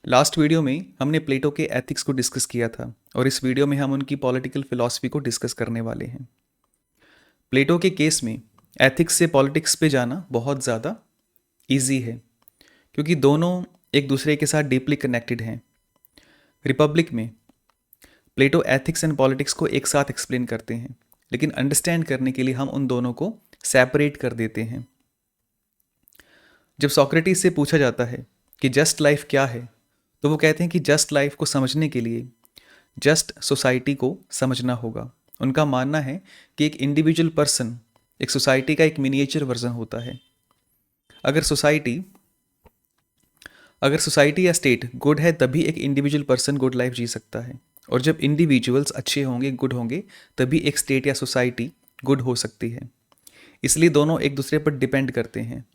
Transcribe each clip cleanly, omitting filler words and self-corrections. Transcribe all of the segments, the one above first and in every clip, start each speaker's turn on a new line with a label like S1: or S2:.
S1: Last video में हमने प्लेटो के एथिक्स को डिस्कस किया था और इस वीडियो में हम उनकी पॉलिटिकल फिलॉसफी को डिस्कस करने वाले हैं। प्लेटो के केस में एथिक्स से पॉलिटिक्स पे जाना बहुत ज़्यादा इजी है क्योंकि दोनों एक दूसरे के साथ डीपली कनेक्टेड हैं। रिपब्लिक में प्लेटो एथिक्स एंड पॉलिटिक्स को एक साथ एक्सप्लेन करते हैं, लेकिन अंडरस्टैंड करने के लिए हम उन दोनों को सेपरेट कर देते हैं। जब सोक्रेटिस से पूछा जाता है कि जस्ट लाइफ क्या है, तो वो कहते हैं कि जस्ट लाइफ को समझने के लिए जस्ट सोसाइटी को समझना होगा। उनका मानना है कि एक इंडिविजुअल पर्सन एक सोसाइटी का एक मिनिएचर वर्जन होता है। अगर सोसाइटी या स्टेट गुड है तभी एक इंडिविजुअल पर्सन गुड लाइफ जी सकता है, और जब इंडिविजुअल्स अच्छे होंगे, गुड होंगे, तभी एक स्टेट या सोसाइटी गुड हो सकती है। इसलिए दोनों एक दूसरे पर डिपेंड करते हैं।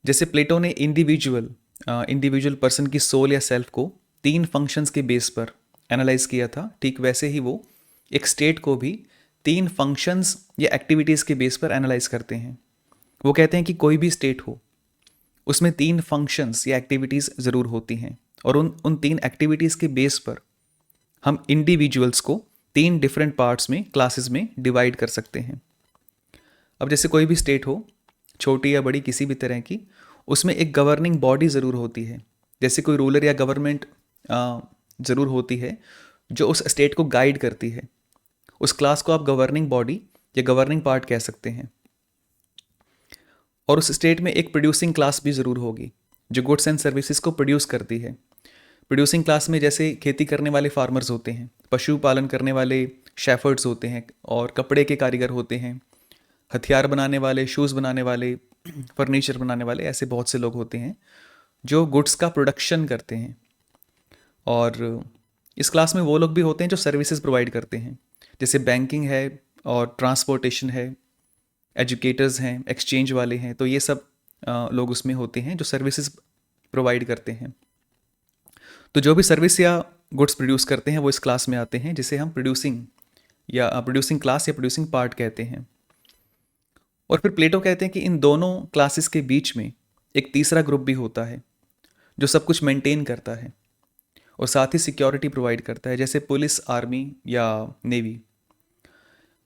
S1: जैसे प्लेटो ने इंडिविजुअल पर्सन की सोल या सेल्फ को 3 फंक्शंस के बेस पर एनालाइज किया था, ठीक वैसे ही वो एक स्टेट को भी 3 फंक्शंस या एक्टिविटीज़ के बेस पर एनालाइज करते हैं। वो कहते हैं कि कोई भी स्टेट हो उसमें 3 फंक्शंस या एक्टिविटीज़ ज़रूर होती हैं, और उन 3 एक्टिविटीज़ के बेस पर हम इंडिविजुअल्स को 3 डिफरेंट पार्ट्स में, क्लासेस में डिवाइड कर सकते हैं। अब जैसे कोई भी स्टेट हो, छोटी या बड़ी किसी भी तरह की, उसमें एक गवर्निंग बॉडी ज़रूर होती है। जैसे कोई रूलर या गवर्नमेंट ज़रूर होती है जो उस स्टेट को गाइड करती है। उस क्लास को आप गवर्निंग बॉडी या गवर्निंग पार्ट कह सकते हैं। और उस स्टेट में एक प्रोड्यूसिंग क्लास भी ज़रूर होगी जो गुड्स एंड सर्विसेज को प्रोड्यूस करती है। प्रोड्यूसिंग क्लास में जैसे खेती करने वाले फार्मर्स होते हैं, पशुपालन करने वाले शेफर्ड्स होते हैं, और कपड़े के कारीगर होते हैं, हथियार बनाने वाले, शूज़ बनाने वाले, फर्नीचर बनाने वाले, ऐसे बहुत से लोग होते हैं जो गुड्स का प्रोडक्शन करते हैं। और इस क्लास में वो लोग भी होते हैं जो सर्विसेज प्रोवाइड करते हैं, जैसे बैंकिंग है और ट्रांसपोर्टेशन है, एजुकेटर्स हैं, एक्सचेंज वाले हैं। तो ये सब लोग उसमें होते हैं जो सर्विसेज प्रोवाइड करते हैं। तो जो भी सर्विस या गुड्स प्रोड्यूस करते हैं वो इस क्लास में आते हैं, जिसे हम प्रोड्यूसिंग क्लास या प्रोड्यूसिंग पार्ट कहते हैं। और फिर प्लेटो कहते हैं कि इन दोनों क्लासेस के बीच में एक तीसरा ग्रुप भी होता है जो सब कुछ मेंटेन करता है और साथ ही सिक्योरिटी प्रोवाइड करता है, जैसे पुलिस, आर्मी या नेवी।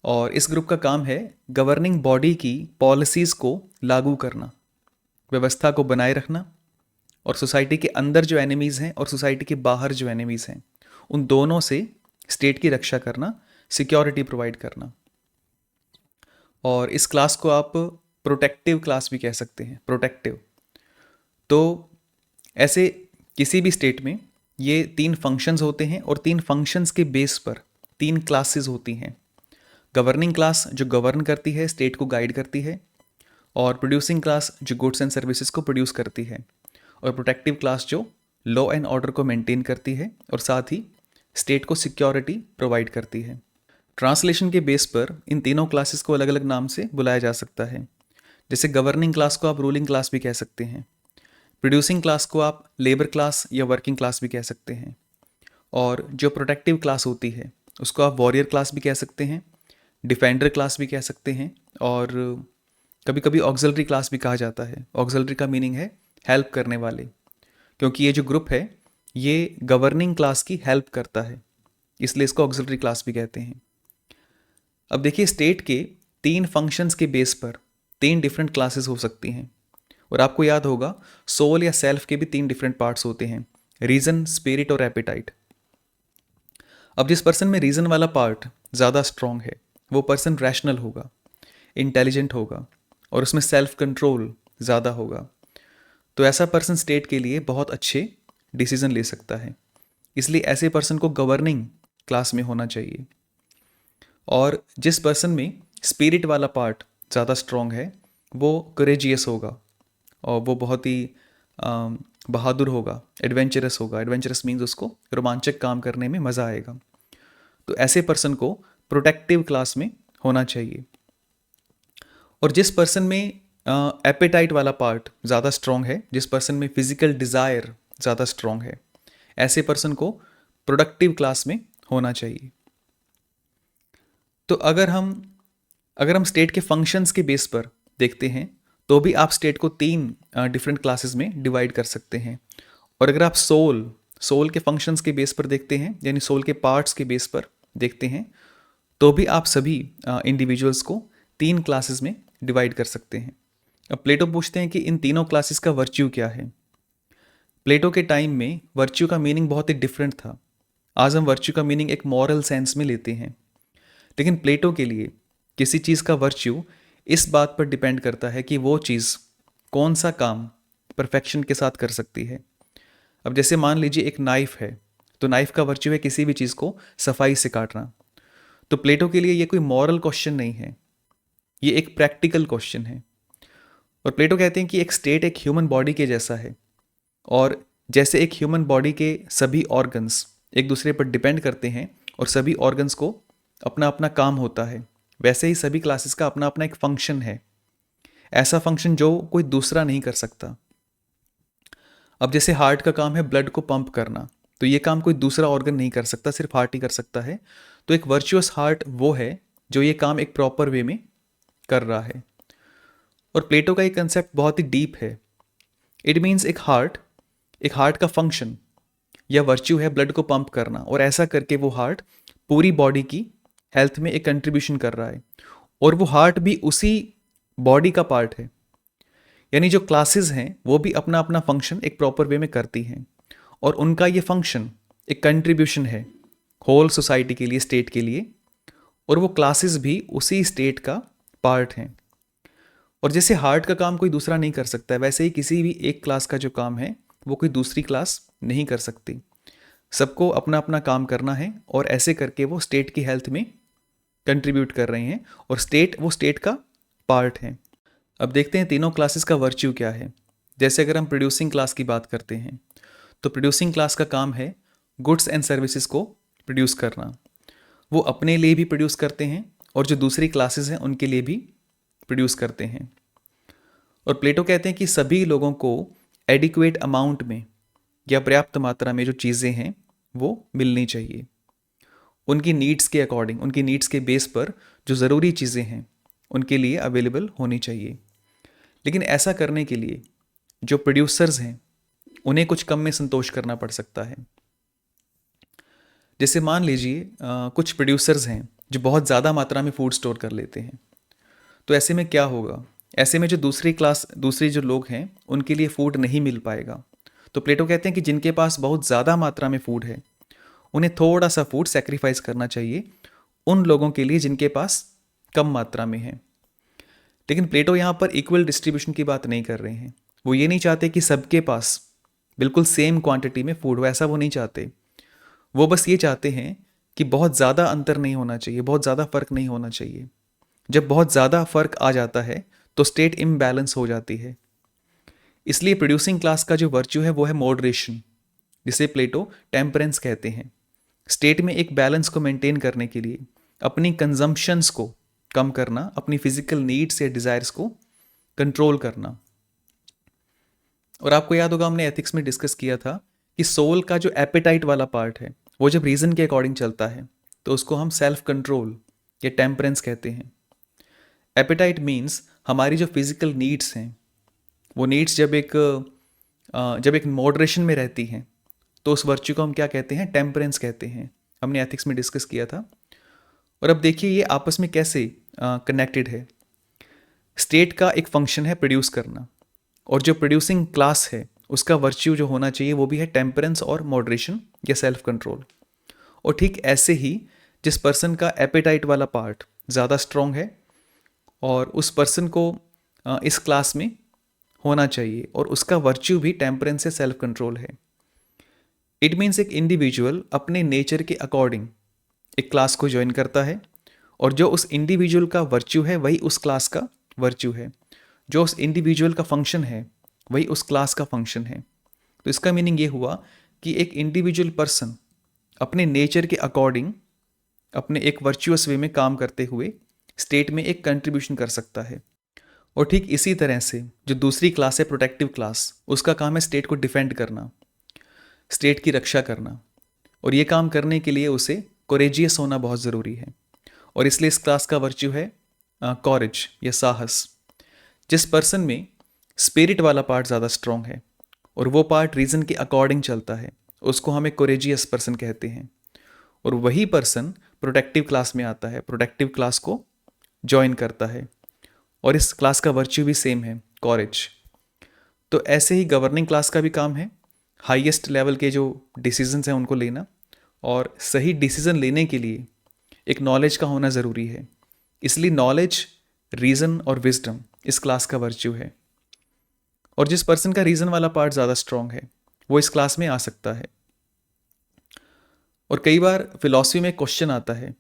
S1: और इस ग्रुप का काम है गवर्निंग बॉडी की पॉलिसीज़ को लागू करना, व्यवस्था को बनाए रखना, और सोसाइटी के अंदर जो एनिमीज़ हैं और सोसाइटी के बाहर जो एनिमीज़ हैं उन दोनों से स्टेट की रक्षा करना, सिक्योरिटी प्रोवाइड करना। और इस क्लास को आप प्रोटेक्टिव क्लास भी कह सकते हैं, प्रोटेक्टिव। तो ऐसे किसी भी स्टेट में ये 3 फंक्शंस होते हैं और 3 फंक्शंस के बेस पर 3 क्लासेस होती हैं। गवर्निंग क्लास जो गवर्न करती है, स्टेट को गाइड करती है, और प्रोड्यूसिंग क्लास जो गुड्स एंड सर्विसेज को प्रोड्यूस करती है, और प्रोटेक्टिव क्लास जो लॉ एंड ऑर्डर को मेंटेन करती है और साथ ही स्टेट को सिक्योरिटी प्रोवाइड करती है। ट्रांसलेशन के बेस पर इन तीनों क्लासेस को अलग अलग नाम से बुलाया जा सकता है। जैसे गवर्निंग क्लास को आप रूलिंग क्लास भी कह सकते हैं, प्रोड्यूसिंग क्लास को आप लेबर क्लास या वर्किंग क्लास भी कह सकते हैं, और जो प्रोटेक्टिव क्लास होती है उसको आप वॉरियर क्लास भी कह सकते हैं, डिफेंडर क्लास भी कह सकते हैं, और कभी कभी ऑक्सिलरी क्लास भी कहा जाता है। ऑक्सिलरी का मीनिंग है हेल्प करने वाले, क्योंकि ये जो ग्रुप है ये गवर्निंग क्लास की हेल्प करता है, इसलिए इसको ऑक्सिलरी क्लास भी कहते हैं। अब देखिए, स्टेट के 3 फंक्शंस के बेस पर 3 डिफरेंट क्लासेस हो सकती हैं, और आपको याद होगा सोल या सेल्फ के भी 3 डिफरेंट पार्ट्स होते हैं, रीजन, स्पिरिट और एपेटाइट। अब जिस पर्सन में रीजन वाला पार्ट ज़्यादा स्ट्रॉन्ग है वो पर्सन रैशनल होगा, इंटेलिजेंट होगा, और उसमें सेल्फ कंट्रोल ज़्यादा होगा। तो ऐसा पर्सन स्टेट के लिए बहुत अच्छे डिसीजन ले सकता है, इसलिए ऐसे पर्सन को गवर्निंग क्लास में होना चाहिए। और जिस पर्सन में स्पिरिट वाला पार्ट ज़्यादा स्ट्रॉन्ग है वो करेजियस होगा, और वो बहुत ही बहादुर होगा, एडवेंचरस होगा। एडवेंचरस मीन्स उसको रोमांचक काम करने में मज़ा आएगा। तो ऐसे पर्सन को प्रोटेक्टिव क्लास में होना चाहिए। और जिस पर्सन में एपेटाइट वाला पार्ट ज़्यादा स्ट्रॉन्ग है, जिस पर्सन में फिजिकल डिज़ायर ज़्यादा स्ट्रॉन्ग है, ऐसे पर्सन को प्रोडक्टिव क्लास में होना चाहिए। तो अगर हम स्टेट के फंक्शंस के बेस पर देखते हैं तो भी आप स्टेट को 3 डिफरेंट क्लासेस में डिवाइड कर सकते हैं, और अगर आप सोल के फंक्शंस के बेस पर देखते हैं, यानी सोल के पार्ट्स के बेस पर देखते हैं, तो भी आप सभी इंडिविजुअल्स को 3 क्लासेस में डिवाइड कर सकते हैं। अब प्लेटो पूछते हैं कि इन तीनों क्लासेस का वर्च्यू क्या है। प्लेटो के टाइम में वर्च्यू का मीनिंग बहुत ही डिफरेंट था। आज हम वर्च्यू का मीनिंग एक मॉरल सेंस में लेते हैं, लेकिन प्लेटो के लिए किसी चीज़ का वर्च्यू इस बात पर डिपेंड करता है कि वो चीज़ कौन सा काम परफेक्शन के साथ कर सकती है। अब जैसे मान लीजिए एक नाइफ है, तो नाइफ का वर्च्यू है किसी भी चीज़ को सफाई से काटना। तो प्लेटो के लिए ये कोई मॉरल क्वेश्चन नहीं है, ये एक प्रैक्टिकल क्वेश्चन है। और प्लेटो कहते हैं कि एक स्टेट एक ह्यूमन बॉडी के जैसा है, और जैसे एक ह्यूमन बॉडी के सभी ऑर्गन्स एक दूसरे पर डिपेंड करते हैं और सभी ऑर्गन्स को अपना अपना काम होता है, वैसे ही सभी क्लासेस का अपना अपना एक फंक्शन है, ऐसा फंक्शन जो कोई दूसरा नहीं कर सकता। अब जैसे हार्ट का काम है ब्लड को पंप करना, तो ये काम कोई दूसरा ऑर्गन नहीं कर सकता, सिर्फ हार्ट ही कर सकता है। तो एक वर्चुअस हार्ट वो है जो ये काम एक प्रॉपर वे में कर रहा है। और प्लेटो का ये कंसेप्ट बहुत ही डीप है। इट मीन्स एक हार्ट का फंक्शन या वर्च्यू है ब्लड को पंप करना, और ऐसा करके वो हार्ट पूरी बॉडी की हेल्थ में एक कंट्रीब्यूशन कर रहा है, और वो हार्ट भी उसी बॉडी का पार्ट है। यानी जो क्लासेस हैं वो भी अपना अपना फंक्शन एक प्रॉपर वे में करती हैं, और उनका ये फंक्शन एक कंट्रीब्यूशन है होल सोसाइटी के लिए, स्टेट के लिए, और वो क्लासेस भी उसी स्टेट का पार्ट हैं। और जैसे हार्ट का काम कोई दूसरा नहीं कर सकता है, वैसे ही किसी भी एक क्लास का जो काम है वो कोई दूसरी क्लास नहीं कर सकती। सबको अपना अपना काम करना है, और ऐसे करके वो स्टेट की हेल्थ में कंट्रीब्यूट कर रहे हैं, और वो स्टेट का पार्ट है। अब देखते हैं तीनों क्लासेस का वर्च्यू क्या है। जैसे अगर हम प्रोड्यूसिंग क्लास की बात करते हैं, तो प्रोड्यूसिंग क्लास का काम है गुड्स एंड सर्विसेज को प्रोड्यूस करना। वो अपने लिए भी प्रोड्यूस करते हैं, और जो दूसरी क्लासेस हैं उनके लिए भी प्रोड्यूस करते हैं। और प्लेटो कहते हैं कि सभी लोगों को एडिक्वेट अमाउंट में या पर्याप्त मात्रा में जो चीज़ें हैं वो मिलनी चाहिए। उनकी नीड्स के अकॉर्डिंग, उनकी नीड्स के बेस पर जो ज़रूरी चीज़ें हैं उनके लिए अवेलेबल होनी चाहिए। लेकिन ऐसा करने के लिए जो प्रोड्यूसर्स हैं उन्हें कुछ कम में संतोष करना पड़ सकता है। जैसे मान लीजिए कुछ प्रोड्यूसर्स हैं जो बहुत ज़्यादा मात्रा में फूड स्टोर कर लेते हैं, तो ऐसे में क्या होगा? ऐसे में जो दूसरी जो लोग हैं उनके लिए फूड नहीं मिल पाएगा। तो प्लेटो कहते हैं कि जिनके पास बहुत ज़्यादा मात्रा में फूड है उन्हें थोड़ा सा फूड सेक्रीफाइस करना चाहिए उन लोगों के लिए जिनके पास कम मात्रा में है। लेकिन प्लेटो यहाँ पर इक्वल डिस्ट्रीब्यूशन की बात नहीं कर रहे हैं। वो ये नहीं चाहते कि सबके पास बिल्कुल सेम क्वांटिटी में फूड हो, ऐसा वो नहीं चाहते। वो बस ये चाहते हैं कि बहुत ज़्यादा अंतर नहीं होना चाहिए, बहुत ज़्यादा फ़र्क नहीं होना चाहिए। जब बहुत ज़्यादा फ़र्क आ जाता है तो स्टेट इम्बैलेंस हो जाती है। इसलिए प्रोड्यूसिंग क्लास का जो वर्च्यू है वो है मॉडरेशन, जिसे प्लेटो टेम्परेंस कहते हैं। स्टेट में एक बैलेंस को मेंटेन करने के लिए अपनी कंजम्पशंस को कम करना, अपनी फिजिकल नीड्स या डिज़ायर्स को कंट्रोल करना। और आपको याद होगा हमने एथिक्स में डिस्कस किया था कि सोल का जो एपेटाइट वाला पार्ट है वो जब रीज़न के अकॉर्डिंग चलता है तो उसको हम सेल्फ कंट्रोल या टेम्परेंस कहते हैं। एपेटाइट मीन्स हमारी जो फिजिकल नीड्स हैं वो नीड्स जब एक मॉडरेशन में रहती हैं तो उस वर्च्यू को हम क्या कहते हैं? टेम्परेंस कहते हैं। हमने एथिक्स में डिस्कस किया था। और अब देखिए ये आपस में कैसे कनेक्टेड है। स्टेट का एक फंक्शन है प्रोड्यूस करना, और जो प्रोड्यूसिंग क्लास है उसका वर्च्यू जो होना चाहिए वो भी है टेम्परेंस और मॉडरेशन या सेल्फ कंट्रोल। और ठीक ऐसे ही जिस पर्सन का एपेटाइट वाला पार्ट ज़्यादा स्ट्रॉन्ग है और उस पर्सन को इस क्लास में होना चाहिए, और उसका वर्च्यू भी टेम्परेंस या सेल्फ कंट्रोल है। इट मीन्स एक इंडिविजुअल अपने नेचर के अकॉर्डिंग एक क्लास को ज्वाइन करता है, और जो उस इंडिविजुअल का वर्च्यू है वही उस क्लास का वर्च्यू है, जो उस इंडिविजुअल का फंक्शन है वही उस क्लास का फंक्शन है। तो इसका मीनिंग ये हुआ कि एक इंडिविजुअल पर्सन अपने नेचर के अकॉर्डिंग अपने एक वर्चुअस वे में काम करते हुए स्टेट में एक कंट्रीब्यूशन कर सकता है। और ठीक इसी तरह से जो दूसरी क्लास है प्रोटेक्टिव क्लास, उसका काम है स्टेट को डिफेंड करना, स्टेट की रक्षा करना, और ये काम करने के लिए उसे कोरेजियस होना बहुत ज़रूरी है। और इसलिए इस क्लास का वर्च्यू है कॉरेज या साहस। जिस पर्सन में स्पिरिट वाला पार्ट ज़्यादा स्ट्रॉन्ग है और वो पार्ट रीज़न के अकॉर्डिंग चलता है, उसको हम एक कोरेजियस पर्सन कहते हैं। और वही पर्सन प्रोटेक्टिव क्लास में आता है, प्रोटेक्टिव क्लास को ज्वाइन करता है, और इस क्लास का वर्च्यू भी सेम है, कॉरेज। तो ऐसे ही गवर्निंग क्लास का भी काम है, हाईएस्ट लेवल के जो डिसीजंस हैं उनको लेना, और सही डिसीजन लेने के लिए एक नॉलेज का होना ज़रूरी है। इसलिए नॉलेज, रीज़न और विजडम इस क्लास का वर्च्यू है। और जिस पर्सन का रीज़न वाला पार्ट ज़्यादा स्ट्रांग है वो इस क्लास में आ सकता है। और कई बार फिलॉसफी में क्वेश्चन आता है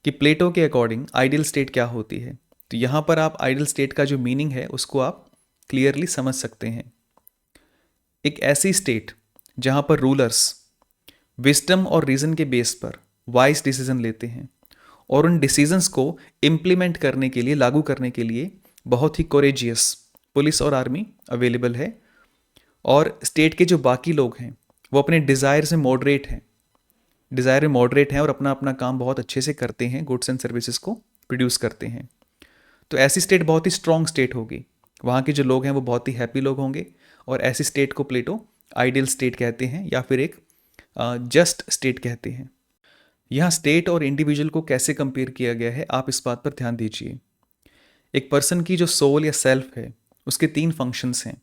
S1: कि प्लेटो के अकॉर्डिंग आइडियल स्टेट क्या होती है। तो यहाँ पर आप आइडियल स्टेट का जो मीनिंग है उसको आप क्लियरली समझ सकते हैं। एक ऐसी स्टेट जहाँ पर रूलर्स विजडम और रीज़न के बेस पर वाइज डिसीजन लेते हैं, और उन डिसीजंस को इम्प्लीमेंट करने के लिए, लागू करने के लिए बहुत ही कोरेजियस पुलिस और आर्मी अवेलेबल है। और स्टेट के जो बाकी लोग हैं वो अपने डिज़ायर से मॉडरेट हैं, और अपना अपना काम बहुत अच्छे से करते हैं, गुड्स एंड सर्विसेज को प्रोड्यूस करते हैं। तो ऐसी स्टेट बहुत ही स्ट्रॉन्ग स्टेट होगी, वहाँ के जो लोग हैं वो बहुत ही हैप्पी लोग होंगे, और ऐसी स्टेट को प्लेटो आइडियल स्टेट कहते हैं, या फिर एक जस्ट स्टेट कहते हैं। यहाँ स्टेट और इंडिविजुअल को कैसे कंपेयर किया गया है, आप इस बात पर ध्यान दीजिए। एक पर्सन की जो सोल या सेल्फ है उसके 3 फंक्शंस हैं,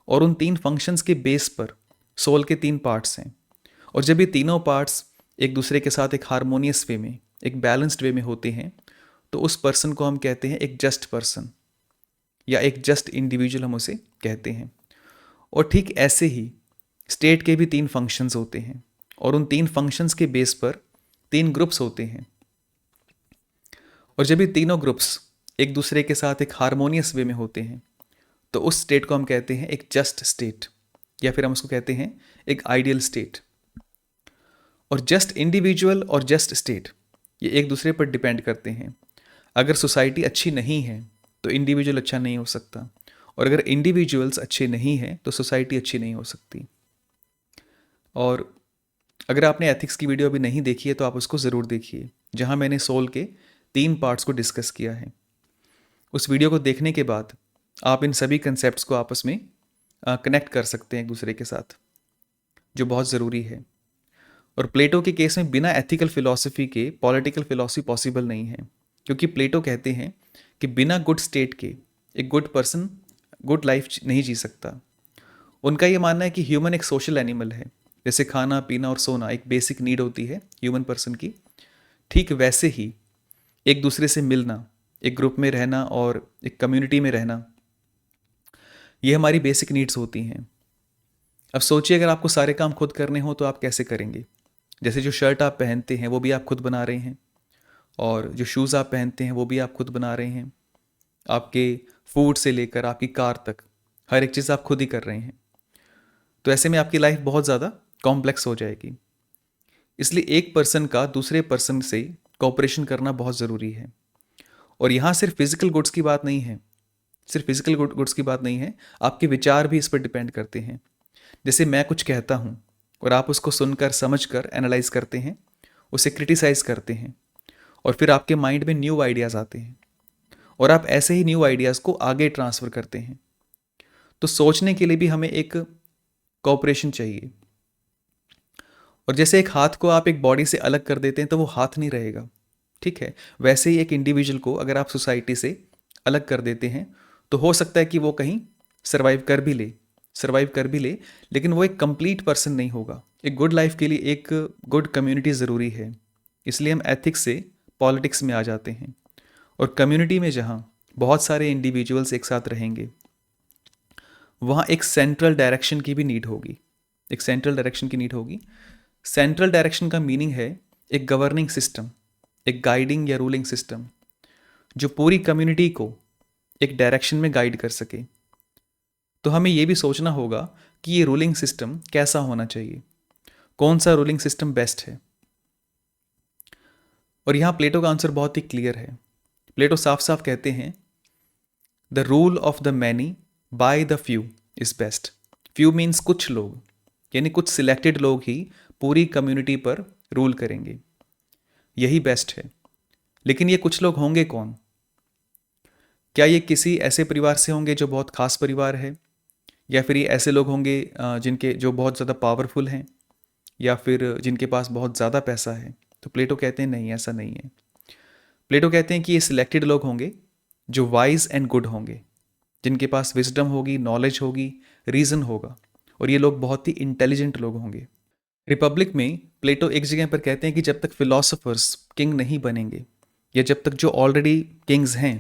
S1: और उन 3 फंक्शंस के बेस पर सोल के 3 पार्ट्स हैं। और जब ये तीनों पार्ट्स एक दूसरे के साथ एक हारमोनियस वे में, एक बैलेंस्ड वे में होते हैं, तो उस पर्सन को हम कहते हैं एक जस्ट पर्सन, या एक जस्ट इंडिविजुअल हम उसे कहते हैं। और ठीक ऐसे ही स्टेट के भी 3 फंक्शंस होते हैं, और उन 3 फंक्शंस के बेस पर 3 ग्रुप्स होते हैं। और जब ये तीनों ग्रुप्स एक दूसरे के साथ एक हारमोनियस वे में होते हैं, तो उस स्टेट को हम कहते हैं एक जस्ट स्टेट, या फिर हम उसको कहते हैं एक आइडियल स्टेट। और जस्ट इंडिविजुअल और जस्ट स्टेट ये एक दूसरे पर डिपेंड करते हैं। अगर सोसाइटी अच्छी नहीं है तो इंडिविजुअल अच्छा नहीं हो सकता, और अगर इंडिविजुअल्स अच्छे नहीं हैं तो सोसाइटी अच्छी नहीं हो सकती। और अगर आपने एथिक्स की वीडियो अभी नहीं देखी है तो आप उसको ज़रूर देखिए, जहाँ मैंने सोल के 3 पार्ट्स को डिस्कस किया है। उस वीडियो को देखने के बाद आप इन सभी कंसेप्ट्स को आपस में कनेक्ट कर सकते हैं एक दूसरे के साथ, जो बहुत ज़रूरी है। और प्लेटो के केस में बिना एथिकल फिलॉसफी के पॉलिटिकल फिलॉसफी पॉसिबल नहीं है, क्योंकि प्लेटो कहते हैं कि बिना गुड स्टेट के एक गुड पर्सन गुड लाइफ नहीं जी सकता। उनका ये मानना है कि ह्यूमन एक सोशल एनिमल है, जैसे खाना पीना और सोना एक बेसिक नीड होती है ह्यूमन पर्सन की, ठीक वैसे ही एक दूसरे से मिलना, एक ग्रुप में रहना और एक कम्युनिटी में रहना, ये हमारी बेसिक नीड्स होती हैं। अब सोचिए अगर आपको सारे काम खुद करने हो तो आप कैसे करेंगे। जैसे जो शर्ट आप पहनते हैं वो भी आप खुद बना रहे हैं, और जो शूज़ आप पहनते हैं वो भी आप खुद बना रहे हैं, आपके फूड से लेकर आपकी कार तक हर एक चीज़ आप खुद ही कर रहे हैं। तो ऐसे में आपकी लाइफ बहुत ज़्यादा कॉम्प्लेक्स हो जाएगी। इसलिए एक पर्सन का दूसरे पर्सन से कोऑपरेशन करना बहुत ज़रूरी है। और यहाँ सिर्फ फिजिकल गुड्स की बात नहीं है, गुड्स की बात नहीं है, आपके विचार भी इस पर डिपेंड करते हैं। जैसे मैं कुछ कहता हूँ और आप उसको सुनकर समझकर एनालाइज करते हैं, उसे क्रिटिसाइज़ करते हैं, और फिर आपके माइंड में न्यू आइडियाज़ आते हैं, और आप ऐसे ही न्यू आइडियाज़ को आगे ट्रांसफ़र करते हैं। तो सोचने के लिए भी हमें एक कोऑपरेशन चाहिए। और जैसे एक हाथ को आप एक बॉडी से अलग कर देते हैं तो वो हाथ नहीं रहेगा, ठीक है। वैसे ही एक इंडिविजुअल को अगर आप सोसाइटी से अलग कर देते हैं तो हो सकता है कि वो कहीं सर्वाइव कर भी ले, लेकिन वो एक कंप्लीट पर्सन नहीं होगा। एक गुड लाइफ के लिए एक गुड कम्युनिटी ज़रूरी है। इसलिए हम एथिक्स से पॉलिटिक्स में आ जाते हैं, और कम्युनिटी में जहाँ बहुत सारे इंडिविजुअल्स एक साथ रहेंगे वहाँ एक सेंट्रल डायरेक्शन की भी नीड होगी, सेंट्रल डायरेक्शन का मीनिंग है एक गवर्निंग सिस्टम, एक गाइडिंग या रूलिंग सिस्टम जो पूरी कम्युनिटी को एक डायरेक्शन में गाइड कर सके। तो हमें ये भी सोचना होगा कि ये रूलिंग सिस्टम कैसा होना चाहिए, कौन सा रूलिंग सिस्टम बेस्ट है। और यहाँ प्लेटो का आंसर बहुत ही क्लियर है। प्लेटो साफ साफ कहते हैं the rule of the many by the few is best. Few means कुछ लोग, यानी कुछ सिलेक्टेड लोग ही पूरी कम्युनिटी पर रूल करेंगे, यही बेस्ट है। लेकिन ये कुछ लोग होंगे कौन? क्या ये किसी ऐसे परिवार से होंगे जो बहुत खास परिवार है, या फिर ये ऐसे लोग होंगे जिनके जो बहुत ज़्यादा पावरफुल हैं, या फिर जिनके पास बहुत ज़्यादा पैसा है? तो प्लेटो कहते हैं नहीं, ऐसा नहीं है। प्लेटो कहते हैं कि ये सिलेक्टेड लोग होंगे जो वाइज एंड गुड होंगे, जिनके पास विजडम होगी, नॉलेज होगी, रीज़न होगा, और ये लोग बहुत ही इंटेलिजेंट लोग होंगे। रिपब्लिक में प्लेटो एक जगह पर कहते हैं कि जब तक फिलोसोफर्स किंग नहीं बनेंगे, या जब तक जो ऑलरेडी किंग्स हैं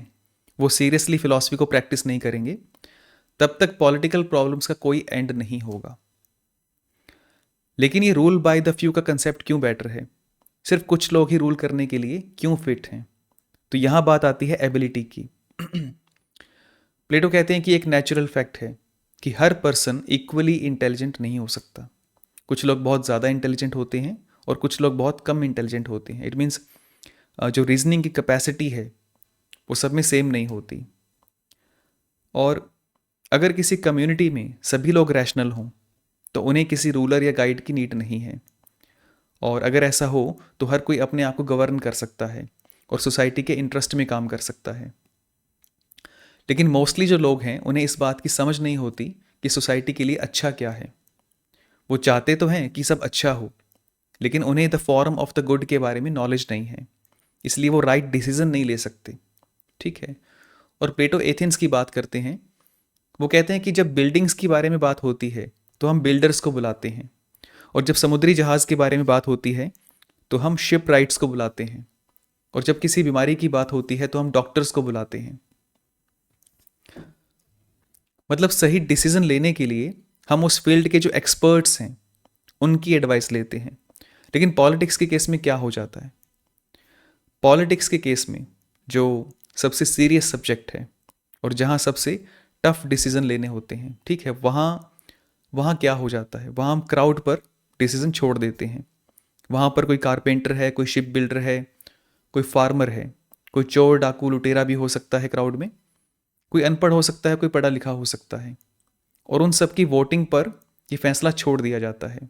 S1: वो सीरियसली फिलॉसफी को प्रैक्टिस नहीं करेंगे, तब तक पॉलिटिकल प्रॉब्लम्स का कोई एंड नहीं होगा। लेकिन ये रूल बाय द फ्यू का कंसेप्ट क्यों बेटर है? सिर्फ कुछ लोग ही रूल करने के लिए क्यों फिट हैं? तो यहां बात आती है एबिलिटी की। प्लेटो कहते हैं कि एक नेचुरल फैक्ट है कि हर पर्सन इक्वली इंटेलिजेंट नहीं हो सकता। कुछ लोग बहुत ज़्यादा इंटेलिजेंट होते हैं और कुछ लोग बहुत कम इंटेलिजेंट होते हैं। इट मीन्स जो रीजनिंग की कैपेसिटी है वो सब में सेम नहीं होती। और अगर किसी कम्युनिटी में सभी लोग रैशनल हों तो उन्हें किसी रूलर या गाइड की नीड नहीं है। और अगर ऐसा हो तो हर कोई अपने आप को गवर्न कर सकता है और सोसाइटी के इंटरेस्ट में काम कर सकता है। लेकिन मोस्टली जो लोग हैं उन्हें इस बात की समझ नहीं होती कि सोसाइटी के लिए अच्छा क्या है। वो चाहते तो हैं कि सब अच्छा हो, लेकिन उन्हें the form of the good के बारे में नॉलेज नहीं है, इसलिए वो राइट डिसीजन नहीं ले सकते। ठीक है। और प्लेटो एथेंस की बात करते हैं। वो कहते हैं कि जब बिल्डिंग्स की बारे में बात होती है तो हम बिल्डर्स को बुलाते हैं, और जब समुद्री जहाज़ के बारे में बात होती है तो हम शिप राइट्स को बुलाते हैं, और जब किसी बीमारी की बात होती है तो हम डॉक्टर्स को बुलाते हैं। मतलब सही डिसीजन लेने के लिए हम उस फील्ड के जो एक्सपर्ट्स हैं उनकी एडवाइस लेते हैं। लेकिन पॉलिटिक्स के केस में क्या हो जाता है? पॉलिटिक्स के केस में जो सबसे सीरियस सब्जेक्ट है और जहाँ सबसे टफ डिसीजन लेने होते हैं, ठीक है, वहाँ क्या हो जाता है? वहाँ हम क्राउड पर डिसीजन छोड़ देते हैं। वहाँ पर कोई कारपेंटर है, कोई शिप बिल्डर है, कोई फार्मर है, कोई चोर डाकू लुटेरा भी हो सकता है क्राउड में, कोई अनपढ़ हो सकता है, कोई पढ़ा लिखा हो सकता है, और उन सब की वोटिंग पर ये फैसला छोड़ दिया जाता है,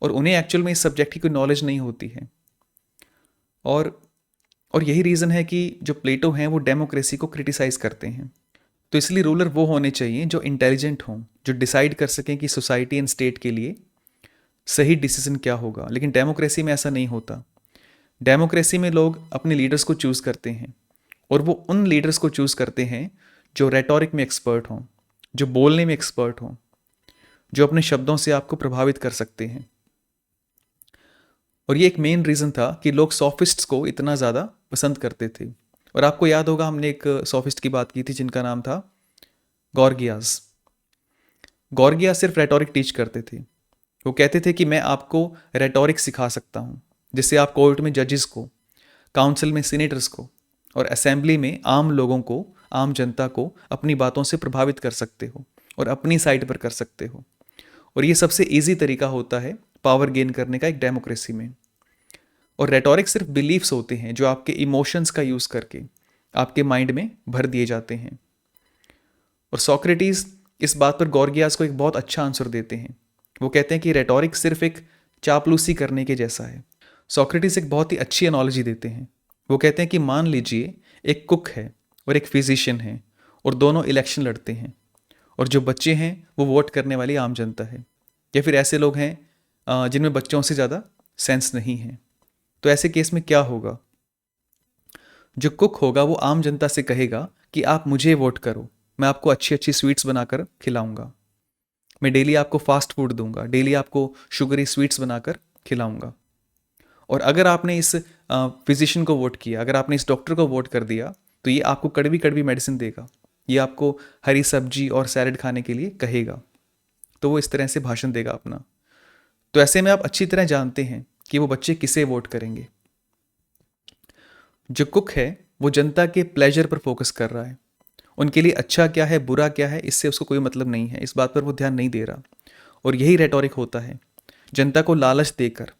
S1: और उन्हें एक्चुअल में इस सब्जेक्ट की कोई नॉलेज नहीं होती है। और यही रीज़न है कि जो प्लेटो हैं वो डेमोक्रेसी को क्रिटिसाइज़ करते हैं। तो इसलिए रूलर वो होने चाहिए जो इंटेलिजेंट हों, जो डिसाइड कर सकें कि सोसाइटी एंड स्टेट के लिए सही डिसीजन क्या होगा। लेकिन डेमोक्रेसी में ऐसा नहीं होता। डेमोक्रेसी में लोग अपने लीडर्स को चूज़ करते हैं, और वो उन लीडर्स को चूज़ करते हैं जो रेटोरिक में एक्सपर्ट हों, जो बोलने में एक्सपर्ट हों, जो अपने शब्दों से आपको प्रभावित कर सकते हैं। और ये एक मेन रीज़न था कि लोग सॉफिस्ट्स को इतना ज़्यादा पसंद करते थे। और आपको याद होगा हमने एक सॉफिस्ट की बात की थी जिनका नाम था गॉर्गियास। गॉर्गियास सिर्फ रेटोरिक टीच करते थे। वो कहते थे कि मैं आपको रेटोरिक सिखा सकता हूँ, जिससे आप कोर्ट में जजेस को, काउंसिल में सीनेटर्स को, और असेंबली में आम लोगों को, आम जनता को अपनी बातों से प्रभावित कर सकते हो और अपनी साइड पर कर सकते हो। और ये सबसे ईजी तरीका होता है पावर गेन करने का एक डेमोक्रेसी में। और रेटोरिक सिर्फ बिलीफ्स होते हैं जो आपके इमोशंस का यूज़ करके आपके माइंड में भर दिए जाते हैं। और सोक्रेटिस इस बात पर गॉर्गियास को एक बहुत अच्छा आंसर देते हैं। वो कहते हैं कि रेटोरिक सिर्फ एक चापलूसी करने के जैसा है। सोक्रेटिस एक बहुत ही अच्छी एनालॉजी देते हैं। वो कहते हैं कि मान लीजिए एक कुक है और एक फिजिशियन है, और दोनों इलेक्शन लड़ते हैं, और जो बच्चे हैं वो वोट करने वाली आम जनता है, या फिर ऐसे लोग हैं जिनमें बच्चों से ज़्यादा सेंस नहीं है। तो ऐसे केस में क्या होगा? जो कुक होगा वो आम जनता से कहेगा कि आप मुझे वोट करो, मैं आपको अच्छी अच्छी स्वीट्स बनाकर खिलाऊंगा, मैं डेली आपको फास्ट फूड दूंगा, डेली आपको शुगरी स्वीट्स बनाकर खिलाऊंगा। और अगर आपने इस फिजिशियन को वोट किया, अगर आपने इस डॉक्टर को वोट कर दिया, तो ये आपको कड़वी कड़वी मेडिसिन देगा, ये आपको हरी सब्जी और सैलड खाने के लिए कहेगा। तो वो इस तरह से भाषण देगा अपना। तो ऐसे में आप अच्छी तरह जानते हैं कि वो बच्चे किसे वोट करेंगे। जो कुक है वो जनता के प्लेजर पर फोकस कर रहा है, उनके लिए अच्छा क्या है बुरा क्या है इससे उसको कोई मतलब नहीं है, इस बात पर वो ध्यान नहीं दे रहा। और यही रेटोरिक होता है, जनता को लालच देकर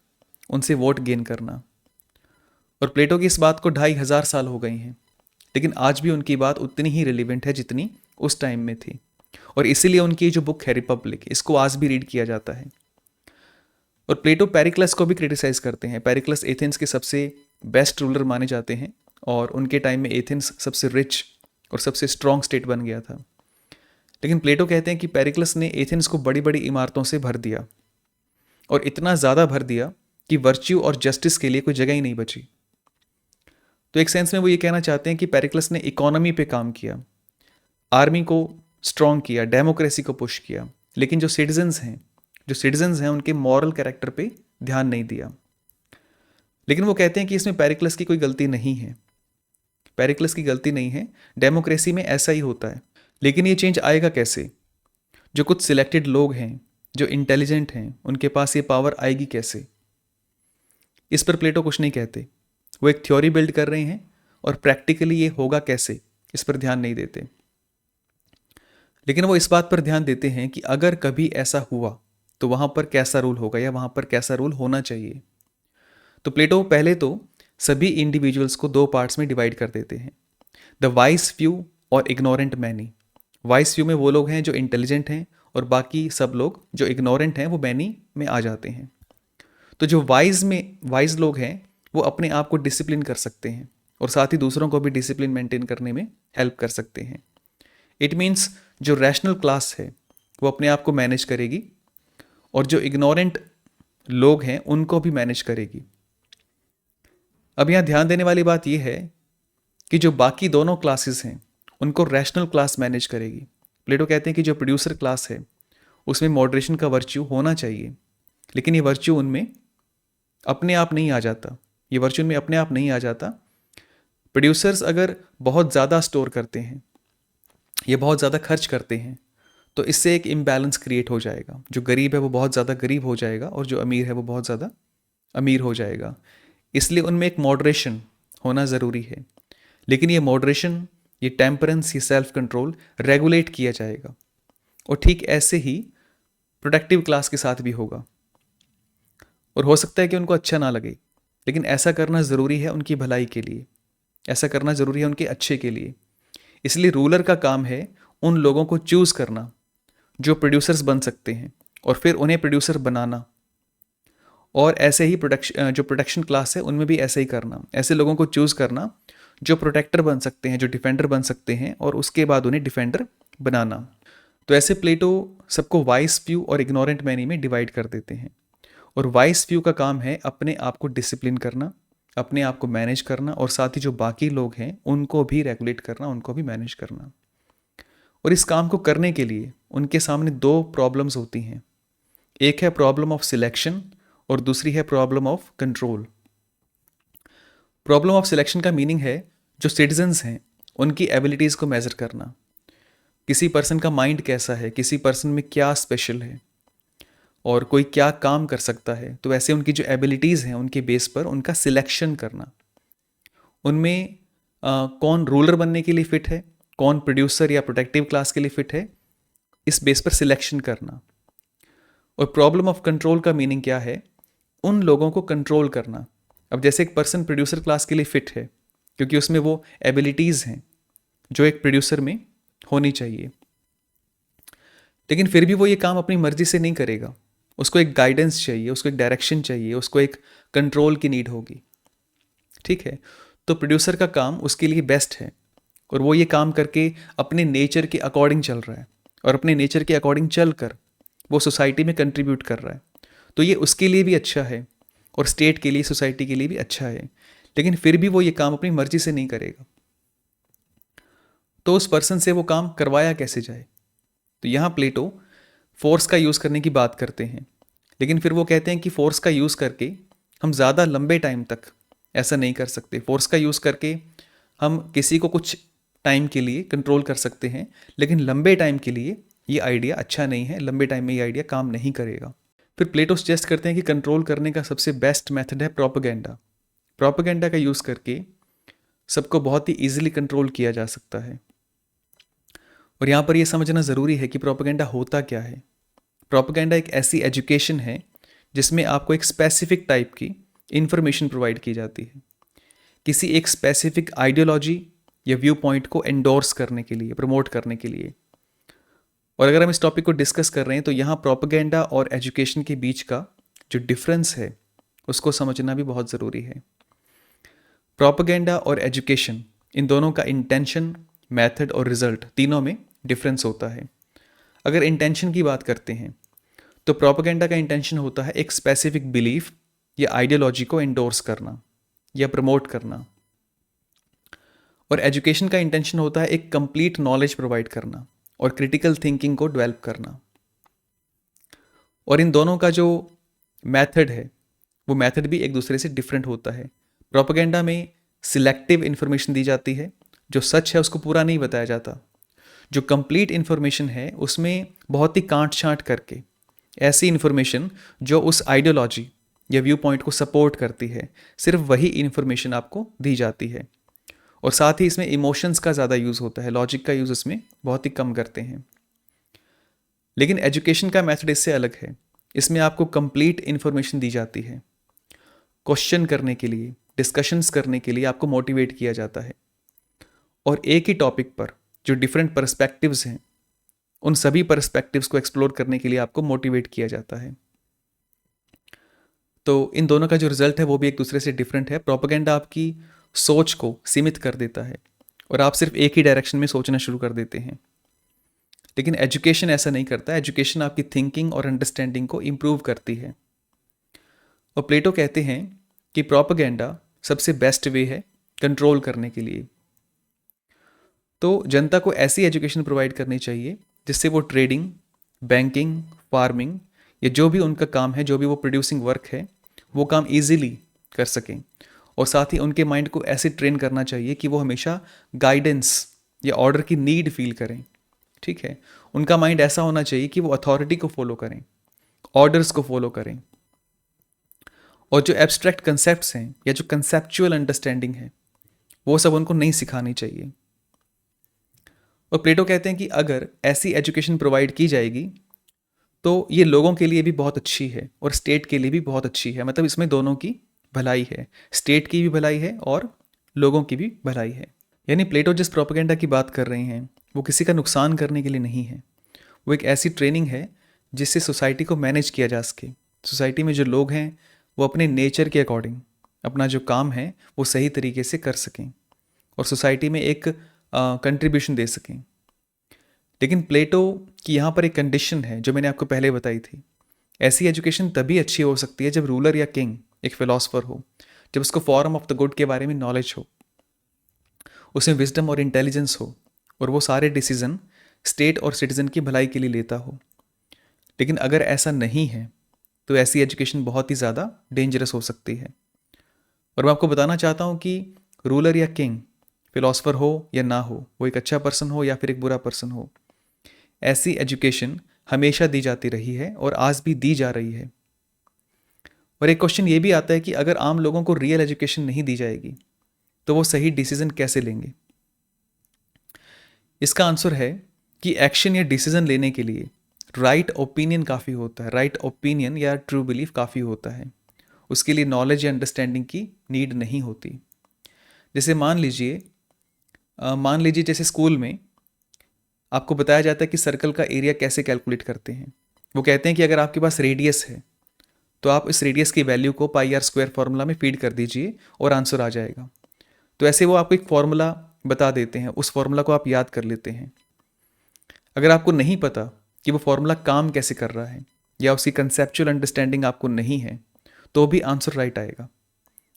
S1: उनसे वोट गेन करना। और प्लेटो की इस बात को 2500 साल हो गए हैं, लेकिन आज भी उनकी बात उतनी ही रिलेवेंट है जितनी उस टाइम में थी। और इसीलिए उनकी जो बुक है रिपब्लिक, इसको आज भी रीड किया जाता है। और प्लेटो पेरिक्लस को भी क्रिटिसाइज करते हैं। पेरिक्लस एथेंस के सबसे बेस्ट रूलर माने जाते हैं, और उनके टाइम में एथेंस सबसे रिच और सबसे स्ट्रॉन्ग स्टेट बन गया था। लेकिन प्लेटो कहते हैं कि पेरिक्लस ने एथेंस को बड़ी बड़ी इमारतों से भर दिया, और इतना ज़्यादा भर दिया कि वर्च्यू और जस्टिस के लिए कोई जगह ही नहीं बची। तो एक सेंस में वो ये कहना चाहते हैं कि पेरिक्लस ने इकोनॉमी पे काम किया, आर्मी को स्ट्रॉन्ग किया, डेमोक्रेसी को पुश किया, लेकिन जो सिटीजन्स हैं उनके मॉरल कैरेक्टर पे ध्यान नहीं दिया। लेकिन वो कहते हैं कि इसमें पेरिक्लस की कोई गलती नहीं है, पेरिक्लस की गलती नहीं है, डेमोक्रेसी में ऐसा ही होता है। लेकिन ये चेंज आएगा कैसे? जो कुछ सिलेक्टेड लोग हैं, जो इंटेलिजेंट हैं, उनके पास ये पावर आएगी कैसे? इस पर प्लेटो कुछ नहीं कहते। वो एक थ्योरी बिल्ड कर रहे हैं और प्रैक्टिकली ये होगा कैसे, इस पर ध्यान नहीं देते। लेकिन वो इस बात पर ध्यान देते हैं कि अगर कभी ऐसा हुआ तो वहाँ पर कैसा रूल होगा या वहाँ पर कैसा रूल होना चाहिए। तो प्लेटो पहले तो सभी इंडिविजुअल्स को दो पार्ट्स में डिवाइड कर देते हैं, द वाइस फ्यू और इग्नोरेंट मैनी। वाइस फ्यू में वो लोग हैं जो इंटेलिजेंट हैं, और बाकी सब लोग जो इग्नोरेंट हैं वो मैनी में आ जाते हैं। तो जो वाइज लोग हैं वो अपने आप को डिसिप्लिन कर सकते हैं और साथ ही दूसरों को भी डिसिप्लिन मेंटेन करने में हेल्प कर सकते हैं। इट मीन्स जो रैशनल क्लास है वो अपने आप को मैनेज करेगी, और जो इग्नोरेंट लोग हैं उनको भी मैनेज करेगी। अब यहाँ ध्यान देने वाली बात यह है कि जो बाकी दोनों क्लासेस हैं उनको रैशनल क्लास मैनेज करेगी। प्लेटो कहते हैं कि जो प्रोड्यूसर क्लास है उसमें मॉडरेशन का वर्च्यू होना चाहिए, लेकिन ये वर्च्यू उनमें अपने आप नहीं आ जाता, ये वर्च्यू उनमें अपने आप नहीं आ जाता। प्रोड्यूसर्स अगर बहुत ज़्यादा स्टोर करते हैं, ये बहुत ज़्यादा खर्च करते हैं, तो इससे एक इम्बैलेंस क्रिएट हो जाएगा। जो गरीब है वो बहुत ज़्यादा गरीब हो जाएगा और जो अमीर है वो बहुत ज़्यादा अमीर हो जाएगा। इसलिए उनमें एक मॉडरेशन होना ज़रूरी है। लेकिन ये मॉडरेशन, ये टेम्परेंस, ये सेल्फ कंट्रोल रेगुलेट किया जाएगा, और ठीक ऐसे ही प्रोडक्टिव क्लास के साथ भी होगा। और हो सकता है कि उनको अच्छा ना लगे, लेकिन ऐसा करना ज़रूरी है उनकी भलाई के लिए, ऐसा करना ज़रूरी है उनके अच्छे के लिए। इसलिए रूलर का काम है उन लोगों को चूज़ करना जो प्रोड्यूसर्स बन सकते हैं, और फिर उन्हें प्रोड्यूसर बनाना। और ऐसे ही जो प्रोटेक्शन क्लास है उनमें भी ऐसे ही करना, ऐसे लोगों को चूज़ करना जो प्रोटेक्टर बन सकते हैं, जो डिफेंडर बन सकते हैं, और उसके बाद उन्हें डिफेंडर बनाना। तो ऐसे प्लेटो सबको वाइस व्यू और इग्नोरेंट मैनी में डिवाइड कर देते हैं। और वाइस व्यू का काम है अपने आप को डिसिप्लिन करना, अपने आप को मैनेज करना, और साथ ही जो बाकी लोग हैं उनको भी रेगुलेट करना, उनको भी मैनेज करना। और इस काम को करने के लिए उनके सामने दो प्रॉब्लम्स होती हैं। एक है प्रॉब्लम ऑफ सिलेक्शन और दूसरी है problem of control. Problem of selection का मीनिंग है जो सिटीजन्स हैं उनकी एबिलिटीज़ को मेज़र करना। किसी पर्सन का माइंड कैसा है, किसी पर्सन में क्या स्पेशल है और कोई क्या काम कर सकता है, तो वैसे उनकी जो एबिलिटीज़ हैं उनके बेस पर उनका सिलेक्शन करना। उनमें कौन रूलर बनने के लिए फ़िट है, कौन प्रोड्यूसर या प्रोटेक्टिव क्लास के लिए फ़िट है, इस बेस पर सिलेक्शन करना। और प्रॉब्लम ऑफ कंट्रोल का मीनिंग क्या है? उन लोगों को कंट्रोल करना। अब जैसे एक पर्सन प्रोड्यूसर क्लास के लिए फ़िट है क्योंकि उसमें वो एबिलिटीज़ हैं जो एक प्रोड्यूसर में होनी चाहिए, लेकिन फिर भी वो ये काम अपनी मर्जी से नहीं करेगा। उसको एक गाइडेंस चाहिए, उसको एक डायरेक्शन चाहिए, उसको एक कंट्रोल की नीड होगी। ठीक है, तो प्रोड्यूसर का काम उसके लिए बेस्ट है, और वो ये काम करके अपने नेचर के अकॉर्डिंग चल रहा है, और अपने नेचर के अकॉर्डिंग चल कर वो सोसाइटी में कंट्रीब्यूट कर रहा है। तो ये उसके लिए भी अच्छा है और स्टेट के लिए, सोसाइटी के लिए भी अच्छा है, लेकिन फिर भी वो ये काम अपनी मर्जी से नहीं करेगा। तो उस पर्सन से वो काम करवाया कैसे जाए? तो यहाँ प्लेटो फोर्स का यूज़ करने की बात करते हैं, लेकिन फिर वो कहते हैं कि फोर्स का यूज़ करके हम ज़्यादा लंबे टाइम तक ऐसा नहीं कर सकते। फोर्स का यूज़ करके हम किसी को कुछ टाइम के लिए कंट्रोल कर सकते हैं, लेकिन लंबे टाइम के लिए ये आइडिया अच्छा नहीं है, लंबे टाइम में ये आइडिया काम नहीं करेगा। फिर प्लेटो सजेस्ट करते हैं कि कंट्रोल करने का सबसे बेस्ट मेथड है प्रोपेगेंडा। प्रोपेगेंडा का यूज़ करके सबको बहुत ही ईजिली कंट्रोल किया जा सकता है। और यहाँ पर यह समझना ज़रूरी है कि प्रोपेगेंडा होता क्या है। प्रोपेगेंडा एक ऐसी एजुकेशन है जिसमें आपको एक स्पेसिफिक टाइप की इंफॉर्मेशन प्रोवाइड की जाती है, किसी एक स्पेसिफिक आइडियोलॉजी या व्यू पॉइंट को एंडोर्स करने के लिए, प्रमोट करने के लिए। और अगर हम इस टॉपिक को डिस्कस कर रहे हैं तो यहाँ प्रोपेगेंडा और एजुकेशन के बीच का जो डिफरेंस है उसको समझना भी बहुत ज़रूरी है। प्रोपेगेंडा और एजुकेशन, इन दोनों का इंटेंशन, मेथड और रिजल्ट तीनों में डिफरेंस होता है। अगर इंटेंशन की बात करते हैं तो प्रोपेगेंडा का इंटेंशन होता है एक स्पेसिफिक बिलीफ या आइडियोलॉजी को इंडोर्स करना या प्रमोट करना, और एजुकेशन का इंटेंशन होता है एक कंप्लीट नॉलेज प्रोवाइड करना और क्रिटिकल थिंकिंग को डेवलप करना। और इन दोनों का जो मेथड है वो मेथड भी एक दूसरे से डिफरेंट होता है। प्रोपेगेंडा में सिलेक्टिव इन्फॉर्मेशन दी जाती है, जो सच है उसको पूरा नहीं बताया जाता। जो कंप्लीट इन्फॉर्मेशन है उसमें बहुत ही काट छांट करके ऐसी इन्फॉर्मेशन जो उस आइडियोलॉजी या व्यू पॉइंट को सपोर्ट करती है, सिर्फ वही इन्फॉर्मेशन आपको दी जाती है। और साथ ही इसमें इमोशंस का ज़्यादा यूज़ होता है, लॉजिक का यूज़ इसमें बहुत ही कम करते हैं। लेकिन एजुकेशन का मेथड इससे अलग है। इसमें आपको कंप्लीट इन्फॉर्मेशन दी जाती है, क्वेश्चन करने के लिए, डिस्कशंस करने के लिए आपको मोटिवेट किया जाता है, और एक ही टॉपिक पर जो डिफरेंट पर्सपेक्टिव्स हैं उन सभी पर्सपेक्टिव्स को एक्सप्लोर करने के लिए आपको मोटिवेट किया जाता है। तो इन दोनों का जो रिजल्ट है वो भी एक दूसरे से डिफरेंट है। प्रोपेगेंडा आपकी सोच को सीमित कर देता है और आप सिर्फ एक ही डायरेक्शन में सोचना शुरू कर देते हैं। लेकिन एजुकेशन ऐसा नहीं करता। एजुकेशन आपकी थिंकिंग और अंडरस्टैंडिंग को इम्प्रूव करती है। और प्लेटो कहते हैं कि प्रोपेगेंडा सबसे बेस्ट वे है कंट्रोल करने के लिए। तो जनता को ऐसी एजुकेशन प्रोवाइड करनी चाहिए जिससे वो ट्रेडिंग, बैंकिंग, फार्मिंग या जो भी उनका काम है, जो भी वो प्रोड्यूसिंग वर्क है, वो काम इजीली कर सकें। और साथ ही उनके माइंड को ऐसे ट्रेन करना चाहिए कि वो हमेशा गाइडेंस या ऑर्डर की नीड फील करें। ठीक है, उनका माइंड ऐसा होना चाहिए कि वो अथॉरिटी को फॉलो करें, ऑर्डर्स को फॉलो करें, और जो एब्स्ट्रैक्ट कंसेप्ट्स हैं या जो कंसेप्चुअल अंडरस्टैंडिंग है वो सब उनको नहीं सिखानी चाहिए। और प्लेटो कहते हैं कि अगर ऐसी एजुकेशन प्रोवाइड की जाएगी तो ये लोगों के लिए भी बहुत अच्छी है और स्टेट के लिए भी बहुत अच्छी है। मतलब इसमें दोनों की भलाई है, स्टेट की भी भलाई है और लोगों की भी भलाई है। यानी प्लेटो जिस प्रोपेगेंडा की बात कर रहे हैं वो किसी का नुकसान करने के लिए नहीं है। वो एक ऐसी ट्रेनिंग है जिससे सोसाइटी को मैनेज किया जा सके। सोसाइटी में जो लोग हैं वो अपने नेचर के अकॉर्डिंग अपना जो काम है वो सही तरीके से कर सकें और सोसाइटी में एक कंट्रीब्यूशन दे सकें। लेकिन प्लेटो की यहाँ पर एक कंडीशन है जो मैंने आपको पहले बताई थी। ऐसी एजुकेशन तभी अच्छी हो सकती है जब रूलर या किंग एक फिलोसफर हो, जब उसको फॉर्म ऑफ द गुड के बारे में नॉलेज हो, उसमें विजडम और इंटेलिजेंस हो, और वो सारे डिसीजन स्टेट और सिटीजन की भलाई के लिए लेता हो। लेकिन अगर ऐसा नहीं है तो ऐसी एजुकेशन बहुत ही ज़्यादा डेंजरस हो सकती है। और मैं आपको बताना चाहता हूँ कि रूलर या किंग, फिलोसफर हो या ना हो, वो एक अच्छा पर्सन हो या फिर एक बुरा पर्सन हो, ऐसी एजुकेशन हमेशा दी जाती रही है और आज भी दी जा रही है। और एक क्वेश्चन ये भी आता है कि अगर आम लोगों को रियल एजुकेशन नहीं दी जाएगी तो वो सही डिसीजन कैसे लेंगे? इसका आंसर है कि एक्शन या डिसीजन लेने के लिए राइट ओपिनियन काफ़ी होता है। राइट ओपिनियन या ट्रू बिलीफ काफ़ी होता है। उसके लिए नॉलेज या अंडरस्टैंडिंग की नीड नहीं होती। जैसे मान लीजिए जैसे स्कूल में आपको बताया जाता है कि सर्कल का एरिया कैसे कैलकुलेट करते हैं। वो कहते हैं कि अगर आपके पास रेडियस है तो आप इस रेडियस की वैल्यू को पाई आर स्क्वायर फार्मूला में फीड कर दीजिए और आंसर आ जाएगा। तो ऐसे वो आपको एक फार्मूला बता देते हैं, उस फार्मूला को आप याद कर लेते हैं। अगर आपको नहीं पता कि वो फार्मूला काम कैसे कर रहा है या उसकी कंसेप्चुअल अंडरस्टैंडिंग आपको नहीं है तो भी आंसर राइट आएगा।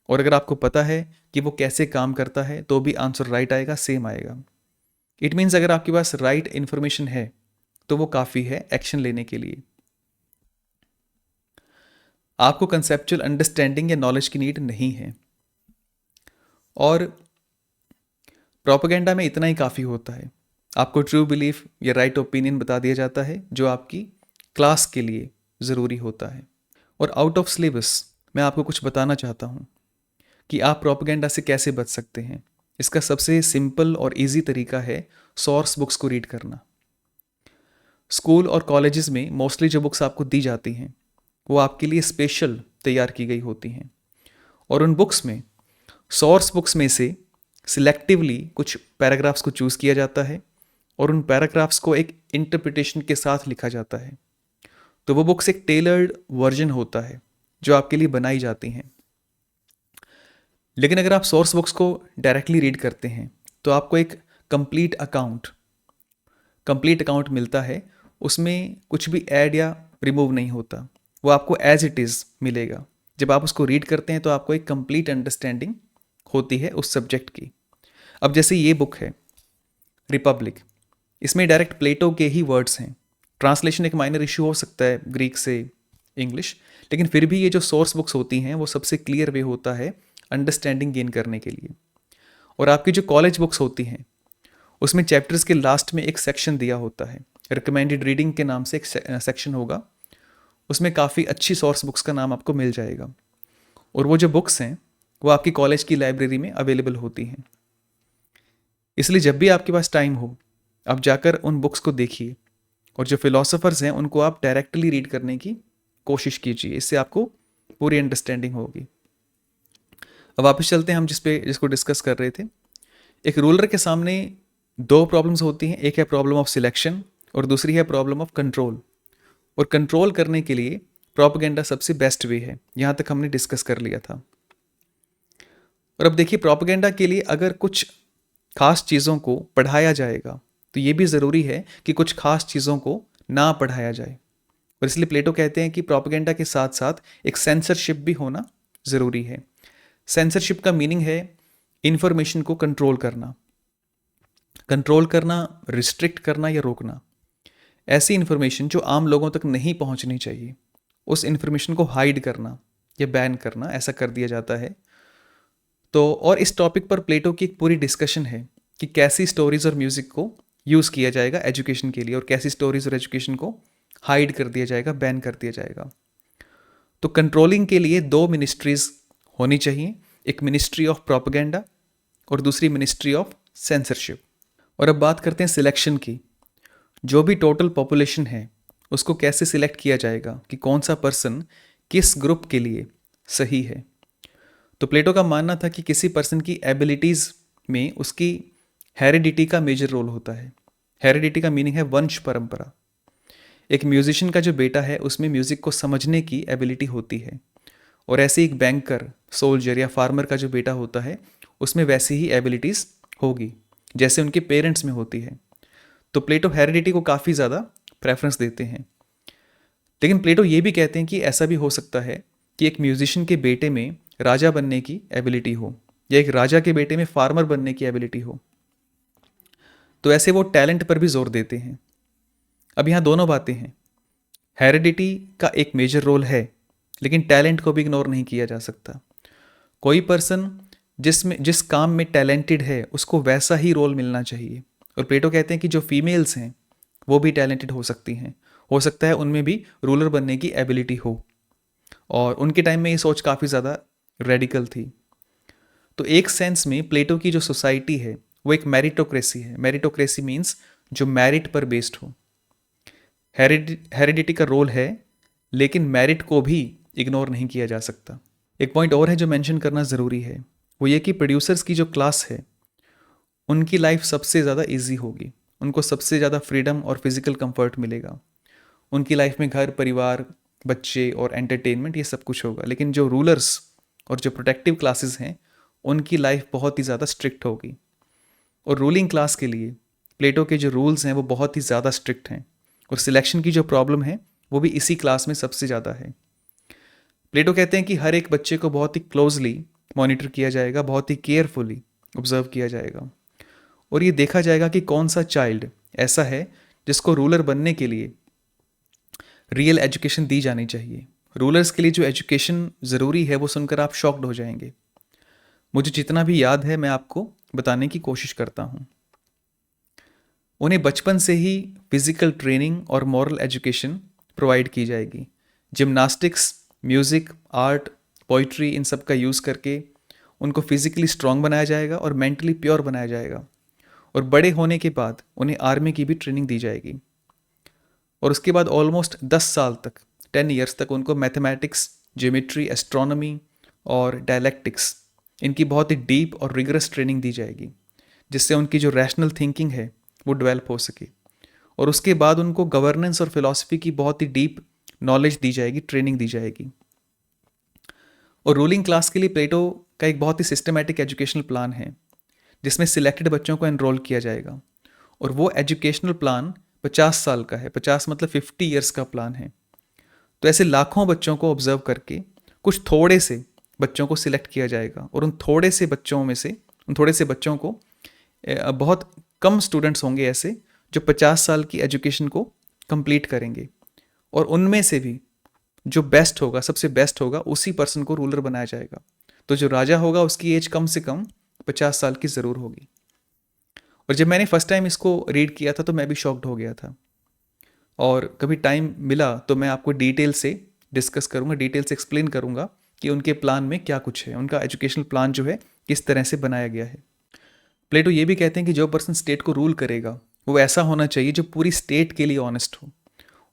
S1: और अगर आपको पता है कि वो कैसे काम करता है तो भी आंसर राइट आएगा, सेम आएगा। इट मीन्स अगर आपके पास राइट इन्फॉर्मेशन है तो वो काफ़ी है एक्शन लेने के लिए। आपको कंसेप्चुअल अंडरस्टैंडिंग या नॉलेज की नीड नहीं है। और प्रोपेगेंडा में इतना ही काफ़ी होता है। आपको ट्रू बिलीफ या राइट ओपिनियन बता दिया जाता है जो आपकी क्लास के लिए ज़रूरी होता है। और आउट ऑफ सिलेबस मैं आपको कुछ बताना चाहता हूँ कि आप प्रोपेगेंडा से कैसे बच सकते हैं। इसका सबसे सिंपल और इजी तरीका है सोर्स बुक्स को रीड करना। स्कूल और कॉलेजेस में मोस्टली जो बुक्स आपको दी जाती हैं वो आपके लिए स्पेशल तैयार की गई होती हैं, और उन बुक्स में सोर्स बुक्स में से सिलेक्टिवली कुछ पैराग्राफ्स को चूज़ किया जाता है और उन पैराग्राफ्स को एक इंटरप्रिटेशन के साथ लिखा जाता है। तो वो बुक्स एक टेलर्ड वर्जन होता है जो आपके लिए बनाई जाती हैं। लेकिन अगर आप सोर्स बुक्स को डायरेक्टली रीड करते हैं तो आपको एक कंप्लीट अकाउंट मिलता है उसमें कुछ भी ऐड या रिमूव नहीं होता, वो आपको एज इट इज़ मिलेगा। जब आप उसको रीड करते हैं तो आपको एक कंप्लीट अंडरस्टैंडिंग होती है उस सब्जेक्ट की। अब जैसे ये बुक है रिपब्लिक, इसमें डायरेक्ट प्लेटो के ही वर्ड्स हैं। ट्रांसलेशन एक माइनर इशू हो सकता है ग्रीक से इंग्लिश, लेकिन फिर भी ये जो सोर्स बुक्स होती हैं वो सबसे क्लियर वे होता है अंडरस्टैंडिंग गेन करने के लिए। और आपकी जो कॉलेज बुक्स होती हैं उसमें चैप्टर्स के लास्ट में एक सेक्शन दिया होता है, रिकमेंडेड रीडिंग के नाम से एक सेक्शन होगा, उसमें काफ़ी अच्छी सोर्स बुक्स का नाम आपको मिल जाएगा। और वो जो बुक्स हैं वो आपकी कॉलेज की लाइब्रेरी में अवेलेबल होती हैं। इसलिए जब भी आपके पास टाइम हो आप जाकर उन बुक्स को देखिए, और जो फिलोसोफर्स हैं उनको आप डायरेक्टली रीड करने की कोशिश कीजिए, इससे आपको पूरी अंडरस्टैंडिंग होगी। अब वापस चलते हैं हम जिसको डिस्कस कर रहे थे। एक रूलर के सामने दो प्रॉब्लम्स होती हैं, एक है प्रॉब्लम ऑफ सिलेक्शन और दूसरी है प्रॉब्लम ऑफ कंट्रोल। और कंट्रोल करने के लिए प्रोपेगेंडा सबसे बेस्ट वे है, यहाँ तक हमने डिस्कस कर लिया था। और अब देखिए प्रोपेगेंडा के लिए अगर कुछ खास चीज़ों को पढ़ाया जाएगा तो ये भी ज़रूरी है कि कुछ खास चीज़ों को ना पढ़ाया जाए। और इसलिए प्लेटो कहते हैं कि प्रोपेगेंडा के साथ साथ एक सेंसरशिप भी होना ज़रूरी है। सेंसरशिप का मीनिंग है इंफॉर्मेशन को कंट्रोल करना, रिस्ट्रिक्ट करना या रोकना। ऐसी इन्फॉर्मेशन जो आम लोगों तक नहीं पहुंचनी चाहिए, उस इन्फॉर्मेशन को हाइड करना या बैन करना, ऐसा कर दिया जाता है। तो और इस टॉपिक पर प्लेटो की एक पूरी डिस्कशन है कि कैसी स्टोरीज और म्यूज़िक को यूज़ किया जाएगा एजुकेशन के लिए और कैसी स्टोरीज और एजुकेशन को हाइड कर दिया जाएगा, बैन कर दिया जाएगा। तो कंट्रोलिंग के लिए दो मिनिस्ट्रीज होनी चाहिए, एक मिनिस्ट्री ऑफ प्रोपेगेंडा और दूसरी मिनिस्ट्री ऑफ सेंसरशिप। और अब बात करते हैं सिलेक्शन की। जो भी टोटल पॉपुलेशन है उसको कैसे सिलेक्ट किया जाएगा कि कौन सा पर्सन किस ग्रुप के लिए सही है। तो प्लेटो का मानना था कि किसी पर्सन की एबिलिटीज़ में उसकी हेरिडिटी का मेजर रोल होता है। हेरिडिटी का मीनिंग है वंश परंपरा। एक म्यूजिशियन का जो बेटा है उसमें म्यूज़िक को समझने की एबिलिटी होती है, और ऐसे एक बैंकर, सोल्जर या फार्मर का जो बेटा होता है उसमें वैसी ही एबिलिटीज़ होगी जैसे उनके पेरेंट्स में होती है। तो प्लेटो हेरिडिटी को काफ़ी ज़्यादा प्रेफरेंस देते हैं। लेकिन प्लेटो ये भी कहते हैं कि ऐसा भी हो सकता है कि एक म्यूजिशियन के बेटे में राजा बनने की एबिलिटी हो या एक राजा के बेटे में फार्मर बनने की एबिलिटी हो। तो ऐसे वो टैलेंट पर भी जोर देते हैं। अब यहाँ दोनों बातें हैं, हेरिडिटी का एक मेजर रोल है लेकिन टैलेंट को भी इग्नोर नहीं किया जा सकता। कोई पर्सन जिस काम में टैलेंटेड है उसको वैसा ही रोल मिलना चाहिए। और प्लेटो कहते हैं कि जो फीमेल्स हैं वो भी टैलेंटेड हो सकती हैं, हो सकता है उनमें भी रूलर बनने की एबिलिटी हो। और उनके टाइम में ये सोच काफ़ी ज़्यादा रेडिकल थी। तो एक सेंस में प्लेटो की जो सोसाइटी है वो एक मेरिटोक्रेसी है। मेरिटोक्रेसी मीन्स जो मेरिट पर बेस्ड हो। हेरिडिटी का रोल है लेकिन मेरिट को भी इग्नोर नहीं किया जा सकता। एक पॉइंट और है जो मेंशन करना ज़रूरी है, वो ये कि प्रोड्यूसर्स की जो क्लास है उनकी लाइफ सबसे ज़्यादा इजी होगी, उनको सबसे ज़्यादा फ्रीडम और फिजिकल कंफर्ट मिलेगा। उनकी लाइफ में घर, परिवार, बच्चे और एंटरटेनमेंट ये सब कुछ होगा। लेकिन जो रूलर्स और जो प्रोटेक्टिव क्लासेस हैं उनकी लाइफ बहुत ही ज़्यादा स्ट्रिक्ट होगी। और रूलिंग क्लास के लिए प्लेटो के जो रूल्स हैं वो बहुत ही ज़्यादा स्ट्रिक्ट हैं, और सिलेक्शन की जो प्रॉब्लम है वो भी इसी क्लास में सबसे ज़्यादा है। प्लेटो कहते हैं कि हर एक बच्चे को बहुत ही क्लोजली मॉनिटर किया जाएगा, बहुत ही केयरफुली ऑब्जर्व किया जाएगा, और ये देखा जाएगा कि कौन सा चाइल्ड ऐसा है जिसको रूलर बनने के लिए रियल एजुकेशन दी जानी चाहिए। रूलर्स के लिए जो एजुकेशन ज़रूरी है वो सुनकर आप शॉक्ड हो जाएंगे। मुझे जितना भी याद है मैं आपको बताने की कोशिश करता हूँ। उन्हें बचपन से ही फिजिकल ट्रेनिंग और मॉरल एजुकेशन प्रोवाइड की जाएगी। जिम्नास्टिक्स, म्यूज़िक, आर्ट, पोइट्री, इन सब का यूज़ करके उनको फिजिकली स्ट्रांग बनाया जाएगा और मेंटली प्योर बनाया जाएगा। और बड़े होने के बाद उन्हें आर्मी की भी ट्रेनिंग दी जाएगी। और उसके बाद ऑलमोस्ट 10 साल तक, 10 ईयर्स तक उनको मैथमेटिक्स, ज्योमेट्री, एस्ट्रोनॉमी और डायलैक्टिक्स, इनकी बहुत ही डीप और रिगरस ट्रेनिंग दी जाएगी जिससे उनकी जो रैशनल थिंकिंग है वो डेवलप हो सके। और उसके बाद उनको गवर्नेंस और फिलॉसफी की बहुत ही डीप नॉलेज दी जाएगी, ट्रेनिंग दी जाएगी। और रूलिंग क्लास के लिए प्लेटो का एक बहुत ही सिस्टमैटिक एजुकेशनल प्लान है जिसमें सिलेक्टेड बच्चों को एनरोल किया जाएगा। और वो एजुकेशनल प्लान 50 साल का है, 50 मतलब 50 ईयर्स का प्लान है। तो ऐसे लाखों बच्चों को ऑब्जर्व करके कुछ थोड़े से बच्चों को सिलेक्ट किया जाएगा, और उन थोड़े से बच्चों में से, उन थोड़े से बच्चों को बहुत कम स्टूडेंट्स होंगे ऐसे जो 50 साल की एजुकेशन को कंप्लीट करेंगे, और उनमें से भी जो बेस्ट होगा, सबसे बेस्ट होगा, उसी पर्सन को रूलर बनाया जाएगा। तो जो राजा होगा उसकी एज कम से कम 50 साल की ज़रूर होगी। और जब मैंने फर्स्ट टाइम इसको रीड किया था तो मैं भी शॉक्ड हो गया था, और कभी टाइम मिला तो मैं आपको डिटेल से डिस्कस करूँगा, डिटेल से एक्सप्लेन करूँगा कि उनके प्लान में क्या कुछ है, उनका एजुकेशनल प्लान जो है किस तरह से बनाया गया है। प्लेटो ये भी कहते हैं कि जो पर्सन स्टेट को रूल करेगा वो ऐसा होना चाहिए जो पूरी स्टेट के लिए ऑनेस्ट हो।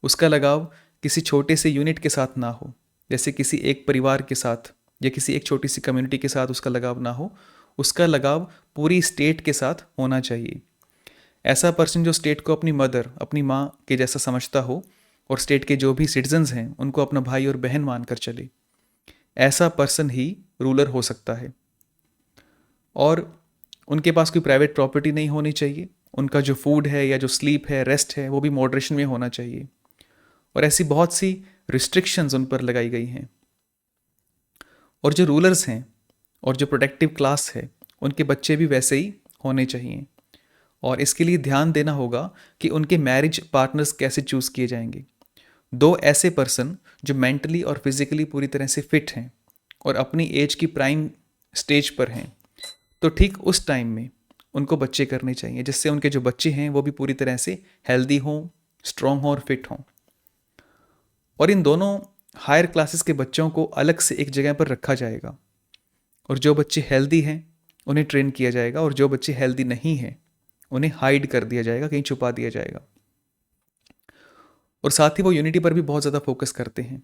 S1: उसका लगाव किसी छोटे से यूनिट के साथ ना हो, जैसे किसी एक परिवार के साथ या किसी एक छोटी सी कम्युनिटी के साथ उसका लगाव ना हो, उसका लगाव पूरी स्टेट के साथ होना चाहिए। ऐसा पर्सन जो स्टेट को अपनी मदर, अपनी माँ के जैसा समझता हो, और स्टेट के जो भी सिटीजन्स हैं उनको अपना भाई और बहन मानकर चले, ऐसा पर्सन ही रूलर हो सकता है। और उनके पास कोई प्राइवेट प्रॉपर्टी नहीं होनी चाहिए, उनका जो फूड है या जो स्लीप है, रेस्ट है, वो भी मॉडरेशन में होना चाहिए, और ऐसी बहुत सी रिस्ट्रिक्शंस उन पर लगाई गई हैं। और जो रूलर्स हैं और जो प्रोटेक्टिव क्लास है उनके बच्चे भी वैसे ही होने चाहिए, और इसके लिए ध्यान देना होगा कि उनके मैरिज पार्टनर्स कैसे चूज़ किए जाएंगे। दो ऐसे पर्सन जो मेंटली और फिजिकली पूरी तरह से फिट हैं और अपनी एज की प्राइम स्टेज पर हैं, तो ठीक उस टाइम में उनको बच्चे करने चाहिए, जिससे उनके जो बच्चे हैं वो भी पूरी तरह से हेल्दी हों, स्ट्रॉन्ग हों और फिट हों। और इन दोनों हायर क्लासेस के बच्चों को अलग से एक जगह पर रखा जाएगा, और जो बच्चे हेल्दी हैं उन्हें ट्रेन किया जाएगा, और जो बच्चे हेल्दी नहीं हैं उन्हें हाइड कर दिया जाएगा, कहीं छुपा दिया जाएगा। और साथ ही वो यूनिटी पर भी बहुत ज़्यादा फोकस करते हैं,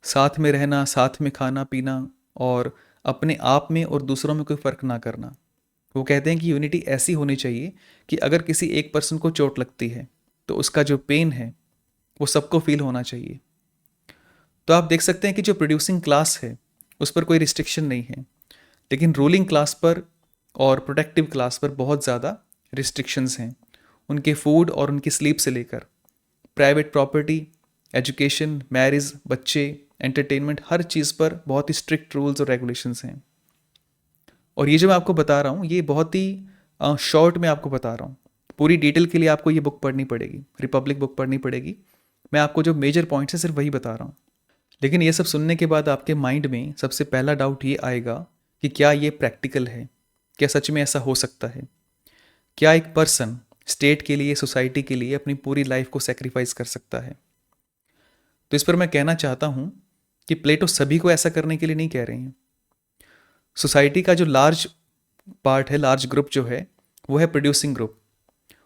S1: साथ में रहना, साथ में खाना पीना, और अपने आप में और दूसरों में कोई फ़र्क ना करना। वो कहते हैं कि यूनिटी ऐसी होनी चाहिए कि अगर किसी एक पर्सन को चोट लगती है तो उसका जो पेन है वो सबको फील होना चाहिए। तो आप देख सकते हैं कि जो प्रोड्यूसिंग क्लास है उस पर कोई रिस्ट्रिक्शन नहीं है, लेकिन रूलिंग क्लास पर और प्रोटेक्टिव क्लास पर बहुत ज़्यादा रिस्ट्रिक्शंस हैं, उनके फूड और उनकी स्लीप से लेकर प्राइवेट प्रॉपर्टी, एजुकेशन, मैरिज, बच्चे, एंटरटेनमेंट, हर चीज़ पर बहुत ही स्ट्रिक्ट रूल्स और रेगुलेशंस हैं। और ये जो मैं आपको बता रहा हूँ ये बहुत ही शॉर्ट में आपको बता रहा हूँ, पूरी डिटेल के लिए आपको ये बुक पढ़नी पड़ेगी, रिपब्लिक बुक पढ़नी पड़ेगी। मैं आपको जो मेजर पॉइंट्स है सिर्फ वही बता रहा हूँ। लेकिन ये सब सुनने के बाद आपके माइंड में सबसे पहला डाउट ये आएगा कि क्या ये प्रैक्टिकल है, क्या सच में ऐसा हो सकता है, क्या एक पर्सन स्टेट के लिए, सोसाइटी के लिए अपनी पूरी लाइफ को सेक्रीफाइस कर सकता है। तो इस पर मैं कहना चाहता हूँ कि प्लेटो सभी को ऐसा करने के लिए नहीं कह रहे हैं। सोसाइटी का जो लार्ज पार्ट है, लार्ज ग्रुप जो है वो है प्रोड्यूसिंग ग्रुप,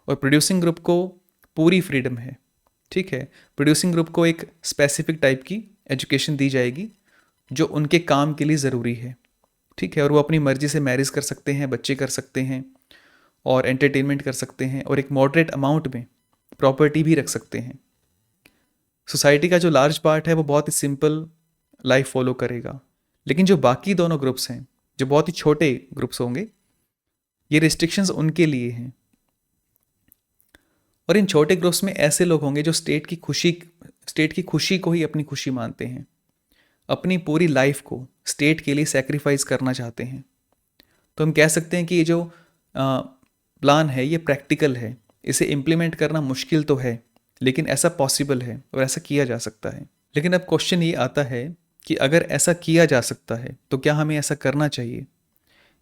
S1: और प्रोड्यूसिंग ग्रुप को पूरी फ्रीडम है, ठीक है। प्रोड्यूसिंग ग्रुप को एक स्पेसिफिक टाइप की एजुकेशन दी जाएगी जो उनके काम के लिए ज़रूरी है, ठीक है, और वो अपनी मर्जी से मैरिज कर सकते हैं, बच्चे कर सकते हैं, और एंटरटेनमेंट कर सकते हैं, और एक मॉडरेट अमाउंट में प्रॉपर्टी भी रख सकते हैं। सोसाइटी का जो लार्ज पार्ट है वो बहुत ही सिंपल लाइफ फॉलो करेगा, लेकिन जो बाकी दोनों ग्रुप्स हैं, जो बहुत ही छोटे ग्रुप्स होंगे, ये रिस्ट्रिक्शंस उनके लिए हैं। और इन छोटे ग्रुप्स में ऐसे लोग होंगे जो स्टेट की खुशी को ही अपनी खुशी मानते हैं, अपनी पूरी लाइफ को स्टेट के लिए सेक्रीफाइस करना चाहते हैं। तो हम कह सकते हैं कि ये जो प्लान है ये प्रैक्टिकल है, इसे इम्प्लीमेंट करना मुश्किल तो है, लेकिन ऐसा पॉसिबल है और ऐसा किया जा सकता है। लेकिन अब क्वेश्चन ये आता है कि अगर ऐसा किया जा सकता है तो क्या हमें ऐसा करना चाहिए।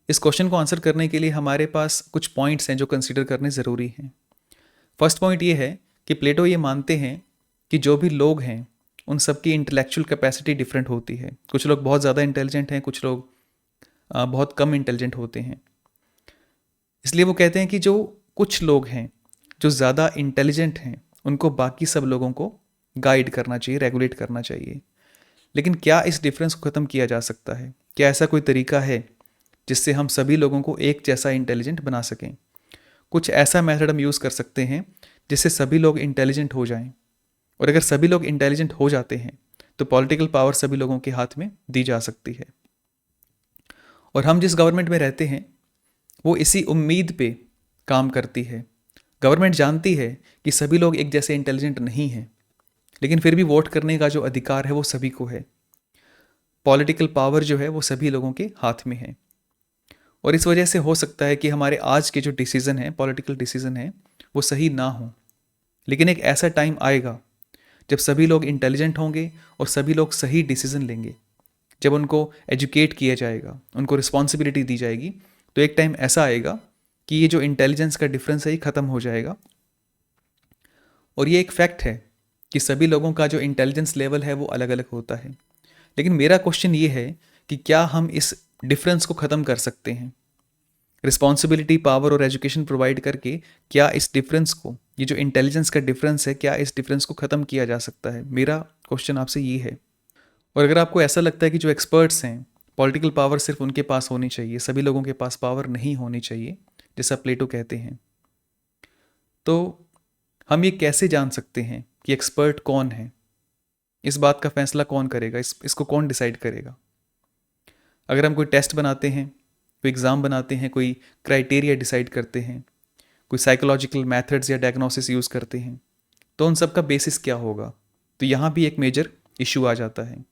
S1: इस क्वेश्चन को आंसर करने के लिए हमारे पास कुछ पॉइंट्स हैं जो कंसीडर करने ज़रूरी हैं। फर्स्ट पॉइंट ये है कि प्लेटो ये मानते हैं कि जो भी लोग हैं उन सबकी इंटेलेक्चुअल कैपेसिटी डिफरेंट होती है। कुछ लोग बहुत ज़्यादा इंटेलिजेंट हैं, कुछ लोग बहुत कम इंटेलिजेंट होते हैं। इसलिए वो कहते हैं कि जो कुछ लोग हैं जो ज़्यादा इंटेलिजेंट हैं उनको बाकी सब लोगों को गाइड करना चाहिए, रेगुलेट करना चाहिए। लेकिन क्या इस डिफरेंस को ख़त्म किया जा सकता है? क्या ऐसा कोई तरीका है जिससे हम सभी लोगों को एक जैसा इंटेलिजेंट बना सकें? कुछ ऐसा मेथड हम यूज़ कर सकते हैं जिससे सभी लोग इंटेलिजेंट हो जाएं, और अगर सभी लोग इंटेलिजेंट हो जाते हैं तो पॉलिटिकल पावर सभी लोगों के हाथ में दी जा सकती है। और हम जिस गवर्नमेंट में रहते हैं वो इसी उम्मीद पे काम करती है गवर्नमेंट जानती है कि सभी लोग एक जैसे इंटेलिजेंट नहीं हैं, लेकिन फिर भी वोट करने का जो अधिकार है वो सभी को है। पॉलिटिकल पावर जो है वो सभी लोगों के हाथ में है, और इस वजह से हो सकता है कि हमारे आज के जो डिसीज़न हैं, पॉलिटिकल डिसीज़न हैं, वो सही ना हो। लेकिन एक ऐसा टाइम आएगा जब सभी लोग इंटेलिजेंट होंगे और सभी लोग सही डिसीज़न लेंगे। जब उनको एजुकेट किया जाएगा, उनको रिस्पॉन्सिबिलिटी दी जाएगी, तो एक टाइम ऐसा आएगा कि ये जो इंटेलिजेंस का डिफरेंस है ये ख़त्म हो जाएगा। और ये एक फैक्ट है कि सभी लोगों का जो इंटेलिजेंस लेवल है वो अलग अलग होता है। लेकिन मेरा क्वेश्चन ये है कि क्या हम इस डिफरेंस को ख़त्म कर सकते हैं? रिस्पॉन्सिबिलिटी, पावर और एजुकेशन प्रोवाइड करके क्या इस डिफरेंस को, ये जो इंटेलिजेंस का डिफरेंस है, क्या इस डिफरेंस को ख़त्म किया जा सकता है? मेरा क्वेश्चन आपसे ये है। और अगर आपको ऐसा लगता है कि जो एक्सपर्ट्स हैं, पॉलिटिकल पावर सिर्फ उनके पास होनी चाहिए, सभी लोगों के पास पावर नहीं होनी चाहिए, जैसा प्लेटो कहते हैं, तो हम ये कैसे जान सकते हैं कि एक्सपर्ट कौन है? इस बात का फैसला कौन करेगा? इसको कौन डिसाइड करेगा? अगर हम कोई टेस्ट बनाते हैं, कोई एग्ज़ाम बनाते हैं, कोई क्राइटेरिया डिसाइड करते हैं, कोई साइकोलॉजिकल मेथड्स या डायग्नोसिस यूज़ करते हैं, तो उन सब का बेसिस क्या होगा? तो यहाँ भी एक मेजर इशू आ जाता है।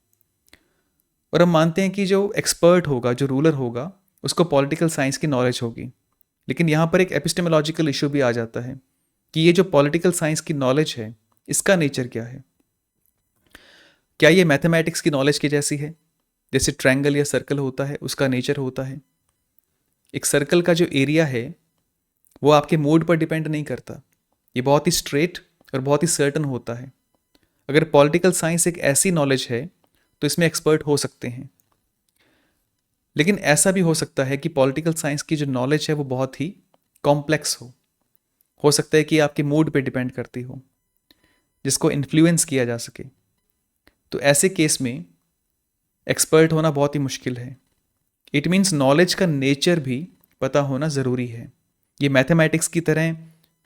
S1: और हम मानते हैं कि जो एक्सपर्ट होगा, जो रूलर होगा, उसको पॉलिटिकल साइंस की नॉलेज होगी। लेकिन यहाँ पर एक एपिस्टेमोलॉजिकल इशू भी आ जाता है कि ये जो पॉलिटिकल साइंस की नॉलेज है, इसका नेचर क्या है? क्या ये मैथमेटिक्स की नॉलेज की जैसी है? जैसे ट्रायंगल या सर्कल होता है, उसका नेचर होता है। एक सर्कल का जो एरिया है वो आपके मूड पर डिपेंड नहीं करता, ये बहुत ही स्ट्रेट और बहुत ही सर्टन होता है। अगर पॉलिटिकल साइंस एक ऐसी नॉलेज है तो इसमें एक्सपर्ट हो सकते हैं। लेकिन ऐसा भी हो सकता है कि पॉलिटिकल साइंस की जो नॉलेज है वो बहुत ही कॉम्प्लेक्स हो सकता है कि आपके मूड पे डिपेंड करती हो, जिसको इन्फ्लुएंस किया जा सके। तो ऐसे केस में एक्सपर्ट होना बहुत ही मुश्किल है। इट मीन्स नॉलेज का नेचर भी पता होना ज़रूरी है। ये मैथमेटिक्स की तरह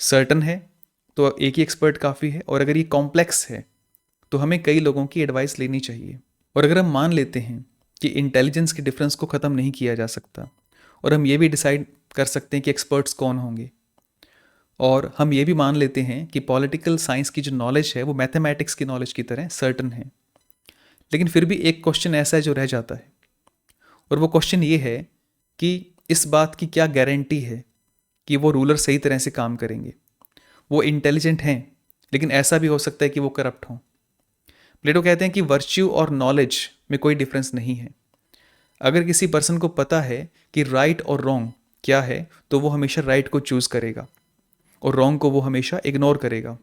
S1: सर्टन है तो एक ही एक्सपर्ट काफ़ी है, और अगर ये कॉम्प्लेक्स है तो हमें कई लोगों की एडवाइस लेनी चाहिए। और अगर हम मान लेते हैं कि इंटेलिजेंस के डिफरेंस को ख़त्म नहीं किया जा सकता, और हम ये भी डिसाइड कर सकते हैं कि एक्सपर्ट्स कौन होंगे, और हम ये भी मान लेते हैं कि पॉलिटिकल साइंस की जो नॉलेज है वो मैथमेटिक्स की नॉलेज की तरह सर्टन है, लेकिन फिर भी एक क्वेश्चन ऐसा है जो रह जाता है, और वो क्वेश्चन ये है कि इस बात की क्या गारंटी है कि वो रूलर सही तरह से काम करेंगे? वो इंटेलिजेंट हैं, लेकिन ऐसा भी हो सकता है कि वो करप्ट हों। प्लेटो कहते हैं कि वर्च्यू और नॉलेज में कोई डिफरेंस नहीं है। अगर किसी पर्सन को पता है कि राइट और रॉन्ग क्या है, तो वो हमेशा राइट को चूज करेगा और रॉन्ग को वो हमेशा इग्नोर करेगा।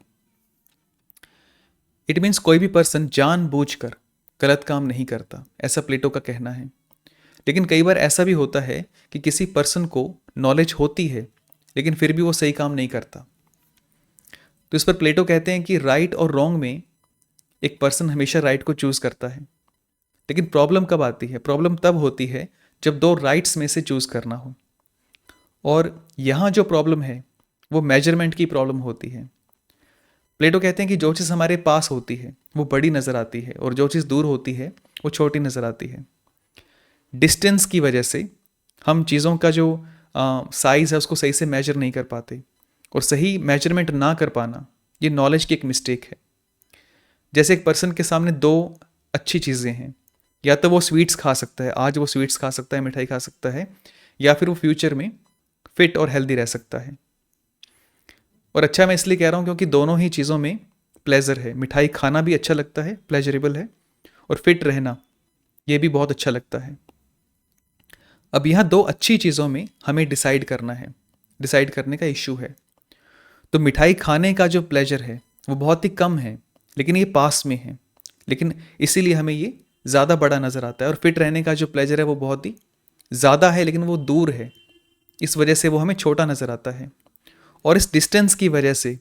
S1: इट मीन्स कोई भी पर्सन जानबूझकर गलत काम नहीं करता, ऐसा प्लेटो का कहना है। लेकिन कई बार ऐसा भी होता है कि किसी पर्सन को नॉलेज होती है लेकिन फिर भी वो सही काम नहीं करता। तो इस पर प्लेटो कहते हैं कि राइट और रॉन्ग में एक पर्सन हमेशा राइट को चूज करता है। लेकिन प्रॉब्लम कब आती है? प्रॉब्लम तब होती है जब दो राइट्स में से चूज करना हो, और यहाँ जो प्रॉब्लम है वो मेजरमेंट की प्रॉब्लम होती है। प्लेटो कहते हैं कि जो चीज़ हमारे पास होती है वो बड़ी नज़र आती है, और जो चीज़ दूर होती है वो छोटी नज़र आती है। डिस्टेंस की वजह से हम चीज़ों का जो साइज़ है उसको सही से मेजर नहीं कर पाते, और सही मेजरमेंट ना कर पाना ये नॉलेज की एक मिस्टेक है। जैसे एक पर्सन के सामने दो अच्छी चीज़ें हैं, या तो वो स्वीट्स खा सकता है, आज वो स्वीट्स खा सकता है, मिठाई खा सकता है, या फिर वो फ्यूचर में फिट और हेल्दी रह सकता है। और अच्छा मैं इसलिए कह रहा हूँ क्योंकि दोनों ही चीज़ों में प्लेजर है। मिठाई खाना भी अच्छा लगता है, प्लेजरेबल है, और फिट रहना ये भी बहुत अच्छा लगता है। अब यहाँ दो अच्छी चीज़ों में हमें डिसाइड करना है, डिसाइड करने का इशू है। तो मिठाई खाने का जो प्लेजर है वो बहुत ही कम है, लेकिन ये पास में है, लेकिन इसीलिए हमें ये ज़्यादा बड़ा नज़र आता है। और फिट रहने का जो प्लेजर है वो बहुत ही ज़्यादा है, लेकिन वो दूर है, इस वजह से वो हमें छोटा नज़र आता है। और इस डिस्टेंस की वजह से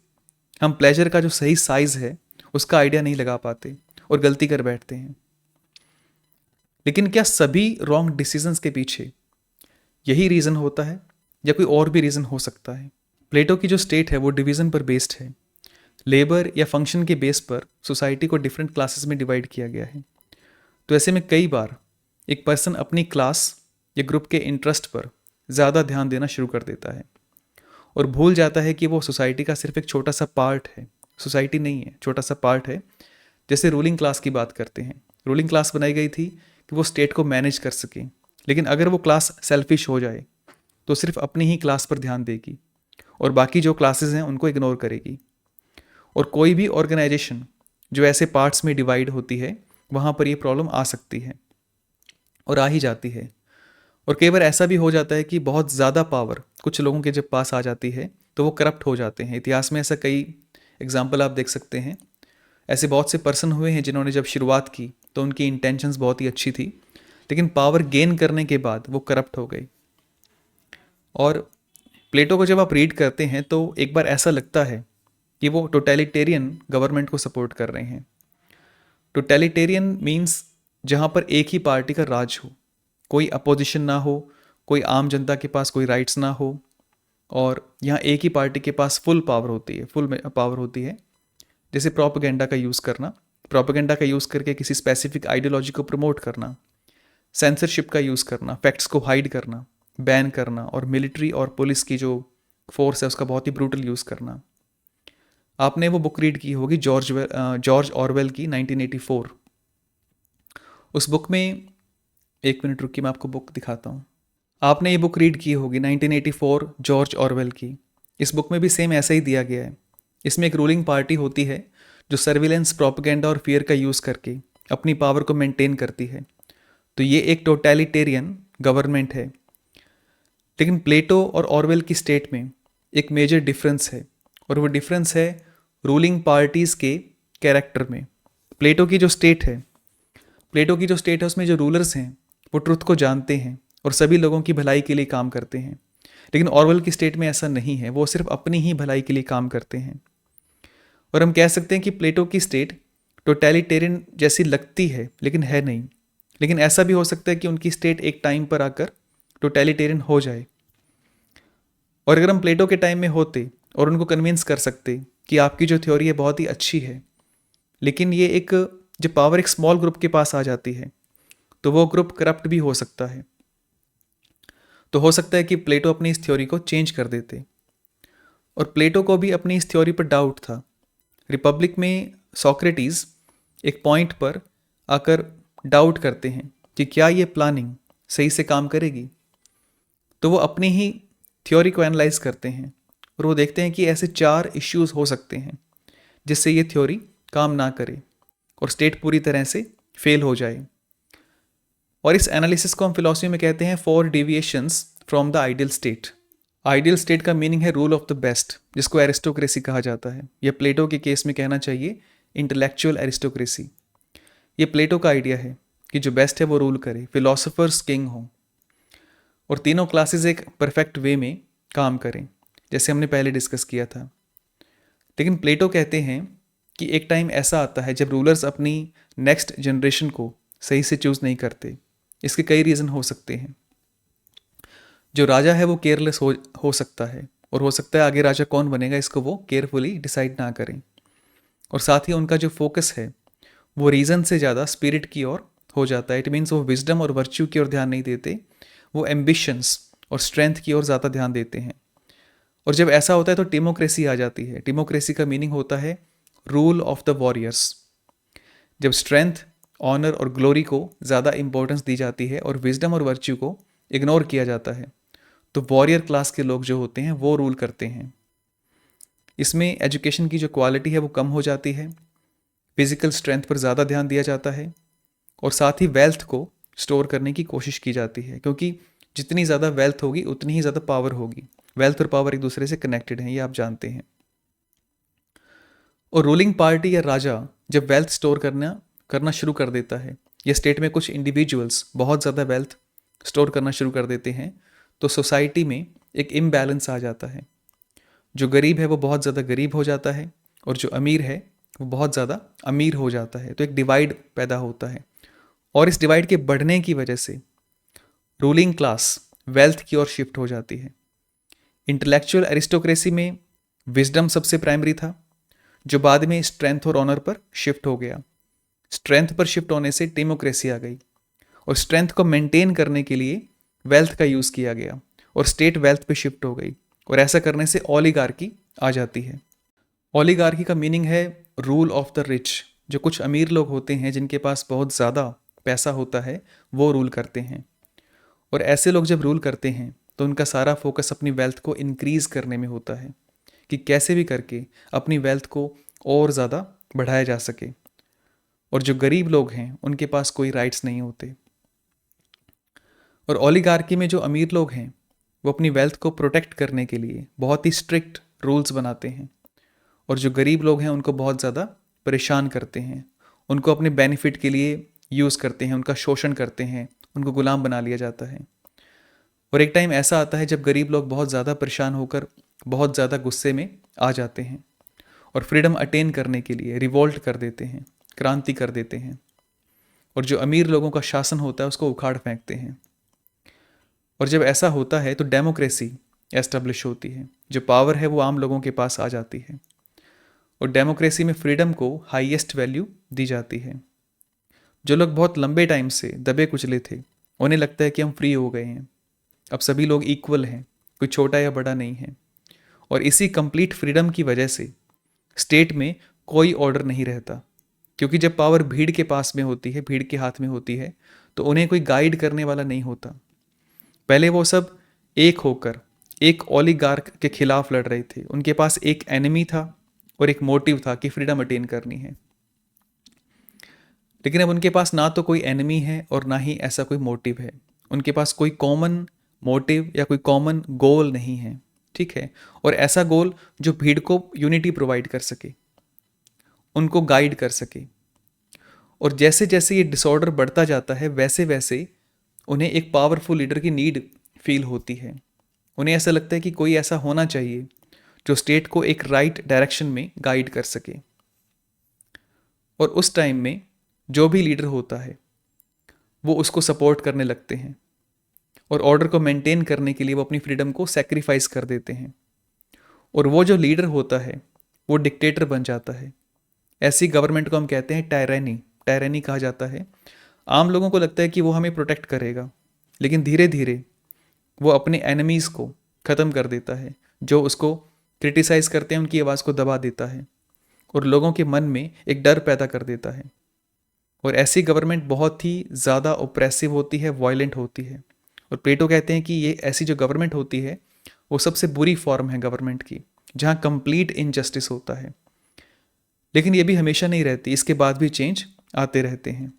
S1: हम प्लेजर का जो सही साइज़ है उसका आइडिया नहीं लगा पाते और गलती कर बैठते हैं। लेकिन क्या सभी रॉन्ग डिसीजंस के पीछे यही रीज़न होता है, या कोई और भी रीज़न हो सकता है? प्लेटो की जो स्टेट है वो डिवीज़न पर बेस्ड है। लेबर या फंक्शन के बेस पर सोसाइटी को डिफरेंट क्लासेस में डिवाइड किया गया है। तो ऐसे में कई बार एक पर्सन अपनी क्लास या ग्रुप के इंटरेस्ट पर ज़्यादा ध्यान देना शुरू कर देता है, और भूल जाता है कि वो सोसाइटी का सिर्फ एक छोटा सा पार्ट है। सोसाइटी नहीं है, छोटा सा पार्ट है। जैसे रूलिंग क्लास की बात करते हैं, रूलिंग क्लास बनाई गई थी कि वो स्टेट को मैनेज कर सके, लेकिन अगर वो क्लास सेल्फिश हो जाए तो सिर्फ अपनी ही क्लास पर ध्यान देगी और बाकी जो क्लासेस हैं उनको इग्नोर करेगी। और कोई भी ऑर्गेनाइजेशन जो ऐसे पार्ट्स में डिवाइड होती है, वहाँ पर ये प्रॉब्लम आ सकती है और आ ही जाती है। और कई बार ऐसा भी हो जाता है कि बहुत ज़्यादा पावर कुछ लोगों के जब पास आ जाती है तो वो करप्ट हो जाते हैं। इतिहास में ऐसा कई एग्जाम्पल आप देख सकते हैं। ऐसे बहुत से पर्सन हुए हैं जिन्होंने जब शुरुआत की तो उनकी इंटेंशंस बहुत ही अच्छी थी, लेकिन पावर गेन करने के बाद वो करप्ट हो गई। और प्लेटो को जब आप रीड करते हैं तो एक बार ऐसा लगता है कि वो टोटलिटेरियन गवर्नमेंट को सपोर्ट कर रहे हैं। टोटलिटेरियन मीन्स जहाँ पर एक ही पार्टी का राज हो, कोई अपोजिशन ना हो, कोई आम जनता के पास कोई राइट्स ना हो, और यहाँ एक ही पार्टी के पास फुल पावर होती है, फुल पावर होती है। जैसे प्रोपेगेंडा का यूज़ करना, प्रोपेगेंडा का यूज़ करके किसी स्पेसिफिक आइडियोलॉजी को प्रमोट करना, सेंसरशिप का यूज़ करना, फैक्ट्स को हाइड करना, बैन करना, और मिलिट्री और पुलिस की जो फोर्स है उसका बहुत ही ब्रूटल यूज़ करना। आपने वो बुक रीड की होगी जॉर्ज ऑरवेल की 1984। उस बुक में, एक मिनट रुकिए मैं आपको बुक दिखाता हूँ। आपने ये बुक रीड की होगी 1984 जॉर्ज ऑरवेल की। इस बुक में भी सेम ऐसा ही दिया गया है। इसमें एक रूलिंग पार्टी होती है जो सर्विलेंस, प्रोपेगेंडा और फियर का यूज़ करके अपनी पावर को मेंटेन करती है। तो ये एक टोटलिटेरियन गवर्नमेंट है। लेकिन प्लेटो और ऑरवेल की स्टेट में एक मेजर डिफरेंस है, और वो डिफरेंस है रूलिंग पार्टीज़ के कैरेक्टर में। प्लेटो की जो स्टेट है, उसमें जो रूलर्स हैं वो ट्रुथ को जानते हैं और सभी लोगों की भलाई के लिए काम करते हैं। लेकिन ऑरवेल की स्टेट में ऐसा नहीं है, वो सिर्फ अपनी ही भलाई के लिए काम करते हैं। और हम कह सकते हैं कि प्लेटो की स्टेट टोटलिटेरियन जैसी लगती है लेकिन है नहीं। लेकिन ऐसा भी हो सकता है कि उनकी स्टेट एक टाइम पर आकर टोटलिटेरियन हो जाए। और अगर हम प्लेटो के टाइम में होते और उनको कन्विंस कर सकते कि आपकी जो थ्योरी है बहुत ही अच्छी है, लेकिन ये एक, जब पावर एक स्मॉल ग्रुप के पास आ जाती है तो वो ग्रुप करप्ट भी हो सकता है। तो हो सकता है कि प्लेटो अपनी इस थ्योरी को चेंज कर देते। और प्लेटो को भी अपनी इस थ्योरी पर डाउट था। रिपब्लिक में सोक्रेटिस एक पॉइंट पर आकर डाउट करते हैं कि क्या ये प्लानिंग सही से काम करेगी। तो वो अपनी ही थ्योरी को एनालाइज करते हैं और वो देखते हैं कि ऐसे 4 इश्यूज हो सकते हैं जिससे ये थ्योरी काम ना करे और स्टेट पूरी तरह से फेल हो जाए। और इस एनालिसिस को हम फिलॉसफी में कहते हैं 4 deviations from the ideal state. Ideal state का मीनिंग है रूल ऑफ द बेस्ट, जिसको एरिस्टोक्रेसी कहा जाता है, या प्लेटो के केस में कहना चाहिए इंटेलेक्चुअल एरिस्टोक्रेसी। ये प्लेटो का आइडिया है कि जो बेस्ट है वो रूल करे, फिलोसोफर्स किंग हो, और तीनों क्लासेस एक परफेक्ट वे में काम करें, जैसे हमने पहले डिस्कस किया था। लेकिन प्लेटो कहते हैं कि एक टाइम ऐसा आता है जब रूलर्स अपनी नेक्स्ट जनरेशन को सही से चूज़ नहीं करते। इसके कई रीज़न हो सकते हैं। जो राजा है वो केयरलेस हो सकता है, और हो सकता है आगे राजा कौन बनेगा इसको वो केयरफुली डिसाइड ना करें। और साथ ही उनका जो फोकस है वो रीज़न से ज़्यादा स्पिरिट की ओर हो जाता है। इट मीन्स वो विजडम और वर्च्यू की ओर ध्यान नहीं देते, वो एम्बिशंस और स्ट्रेंथ की ओर ज़्यादा ध्यान देते हैं। और जब ऐसा होता है तो टिमोक्रेसी आ जाती है। टिमोक्रेसी का मीनिंग होता है रूल ऑफ द वॉरियर्स। जब स्ट्रेंथ, ऑनर और ग्लोरी को ज़्यादा इंपॉर्टेंस दी जाती है और विजडम और वर्च्यू को इग्नोर किया जाता है, तो वॉरियर क्लास के लोग जो होते हैं वो रूल करते हैं। इसमें एजुकेशन की जो क्वालिटी है वो कम हो जाती है, फिजिकल स्ट्रेंथ पर ज़्यादा ध्यान दिया जाता है, और साथ ही वेल्थ को स्टोर करने की कोशिश की जाती है, क्योंकि जितनी ज़्यादा वेल्थ होगी उतनी ही ज़्यादा पावर होगी। वेल्थ और पावर एक दूसरे से कनेक्टेड हैं, ये आप जानते हैं। और रूलिंग पार्टी या राजा जब वेल्थ स्टोर करना शुरू कर देता है, या स्टेट में कुछ इंडिविजुअल्स बहुत ज़्यादा वेल्थ स्टोर करना शुरू कर देते हैं, तो सोसाइटी में एक इम्बैलेंस आ जाता है। जो गरीब है वो बहुत ज़्यादा गरीब हो जाता है, और जो अमीर है वो बहुत ज़्यादा अमीर हो जाता है। तो एक डिवाइड पैदा होता है, और इस डिवाइड के बढ़ने की वजह से रूलिंग क्लास वेल्थ की ओर शिफ्ट हो जाती है। इंटेलेक्चुअल एरिस्टोक्रेसी में विजडम सबसे प्राइमरी था, जो बाद में स्ट्रेंथ और ऑनर पर शिफ्ट हो गया। स्ट्रेंथ पर शिफ्ट होने से डेमोक्रेसी आ गई, और स्ट्रेंथ को मेंटेन करने के लिए वेल्थ का यूज़ किया गया, और स्टेट वेल्थ पे शिफ्ट हो गई, और ऐसा करने से ओलिगार्की आ जाती है। ओलिगार्की का मीनिंग है रूल ऑफ द रिच। जो कुछ अमीर लोग होते हैं जिनके पास बहुत ज़्यादा पैसा होता है, वो रूल करते हैं। और ऐसे लोग जब रूल करते हैं तो उनका सारा फोकस अपनी वेल्थ को इंक्रीज़ करने में होता है कि कैसे भी करके अपनी वेल्थ को और ज़्यादा बढ़ाया जा सके। और जो गरीब लोग हैं उनके पास कोई राइट्स नहीं होते। और ओलिगार्की में जो अमीर लोग हैं वो अपनी वेल्थ को प्रोटेक्ट करने के लिए बहुत ही स्ट्रिक्ट रूल्स बनाते हैं, और जो गरीब लोग हैं उनको बहुत ज़्यादा परेशान करते हैं, उनको अपने बेनिफिट के लिए यूज़ करते हैं, उनका शोषण करते हैं, उनको गुलाम बना लिया जाता है। और एक टाइम ऐसा आता है जब गरीब लोग बहुत ज़्यादा परेशान होकर बहुत ज़्यादा गुस्से में आ जाते हैं और फ्रीडम अटेन करने के लिए रिवोल्ट कर देते हैं, क्रांति कर देते हैं, और जो अमीर लोगों का शासन होता है उसको उखाड़ फेंकते हैं। और जब ऐसा होता है तो डेमोक्रेसी एस्टेब्लिश होती है, जो पावर है वो आम लोगों के पास आ जाती है, और डेमोक्रेसी में फ्रीडम को हाईएस्ट वैल्यू दी जाती है। जो लोग बहुत लंबे टाइम से दबे कुचले थे उन्हें लगता है कि हम फ्री हो गए हैं, अब सभी लोग इक्वल हैं, कोई छोटा या बड़ा नहीं है। और इसी कंप्लीट फ्रीडम की वजह से स्टेट में कोई ऑर्डर नहीं रहता, क्योंकि जब पावर भीड़ के पास में होती है, भीड़ के हाथ में होती है, तो उन्हें कोई गाइड करने वाला नहीं होता। पहले वो सब एक होकर एक ओलिगार्क के खिलाफ लड़ रहे थे, उनके पास एक एनिमी था और एक मोटिव था कि फ्रीडम अटेन करनी है। लेकिन अब उनके पास ना तो कोई एनिमी है और ना ही ऐसा कोई मोटिव है, उनके पास कोई कॉमन मोटिव या कोई कॉमन गोल नहीं है, ठीक है। और ऐसा गोल जो भीड़ को यूनिटी प्रोवाइड कर सके, उनको गाइड कर सके। और जैसे जैसे ये डिसऑर्डर बढ़ता जाता है वैसे वैसे उन्हें एक पावरफुल लीडर की नीड फील होती है। उन्हें ऐसा लगता है कि कोई ऐसा होना चाहिए जो स्टेट को एक राइट डायरेक्शन में गाइड कर सके। और उस टाइम में जो भी लीडर होता है वो उसको सपोर्ट करने लगते हैं, और ऑर्डर को मेंटेन करने के लिए वो अपनी फ्रीडम को सेक्रीफाइस कर देते हैं। और वो जो लीडर होता है वो डिक्टेटर बन जाता है। ऐसी गवर्नमेंट को हम कहते हैं टायरनी, टायरनी कहा जाता है। आम लोगों को लगता है कि वो हमें प्रोटेक्ट करेगा, लेकिन धीरे धीरे वो अपने एनिमीज़ को ख़त्म कर देता है, जो उसको क्रिटिसाइज़ करते हैं उनकी आवाज़ को दबा देता है और लोगों के मन में एक डर पैदा कर देता है। और ऐसी गवर्नमेंट बहुत ही ज़्यादा ओप्रेसिव होती है, वायलेंट होती है। और प्लेटो कहते हैं कि ये ऐसी जो गवर्नमेंट होती है वो सबसे बुरी फॉर्म है गवर्नमेंट की, जहाँ कंप्लीट इनजस्टिस होता है। लेकिन ये भी हमेशा नहीं रहती, इसके बाद भी चेंज आते रहते हैं।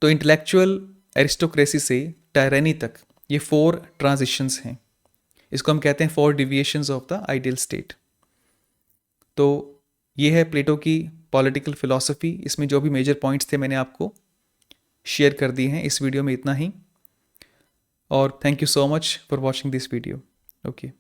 S1: तो इंटेलेक्चुअल एरिस्टोक्रेसी से टायरनी तक ये 4 ट्रांजिशंस हैं। इसको हम कहते हैं 4 deviations of the ideal state. तो ये है प्लेटो की पॉलिटिकल फिलॉसफी। इसमें जो भी मेजर पॉइंट्स थे मैंने आपको शेयर कर दिए हैं। इस वीडियो में इतना ही, और thank you so much for watching this video. Okay.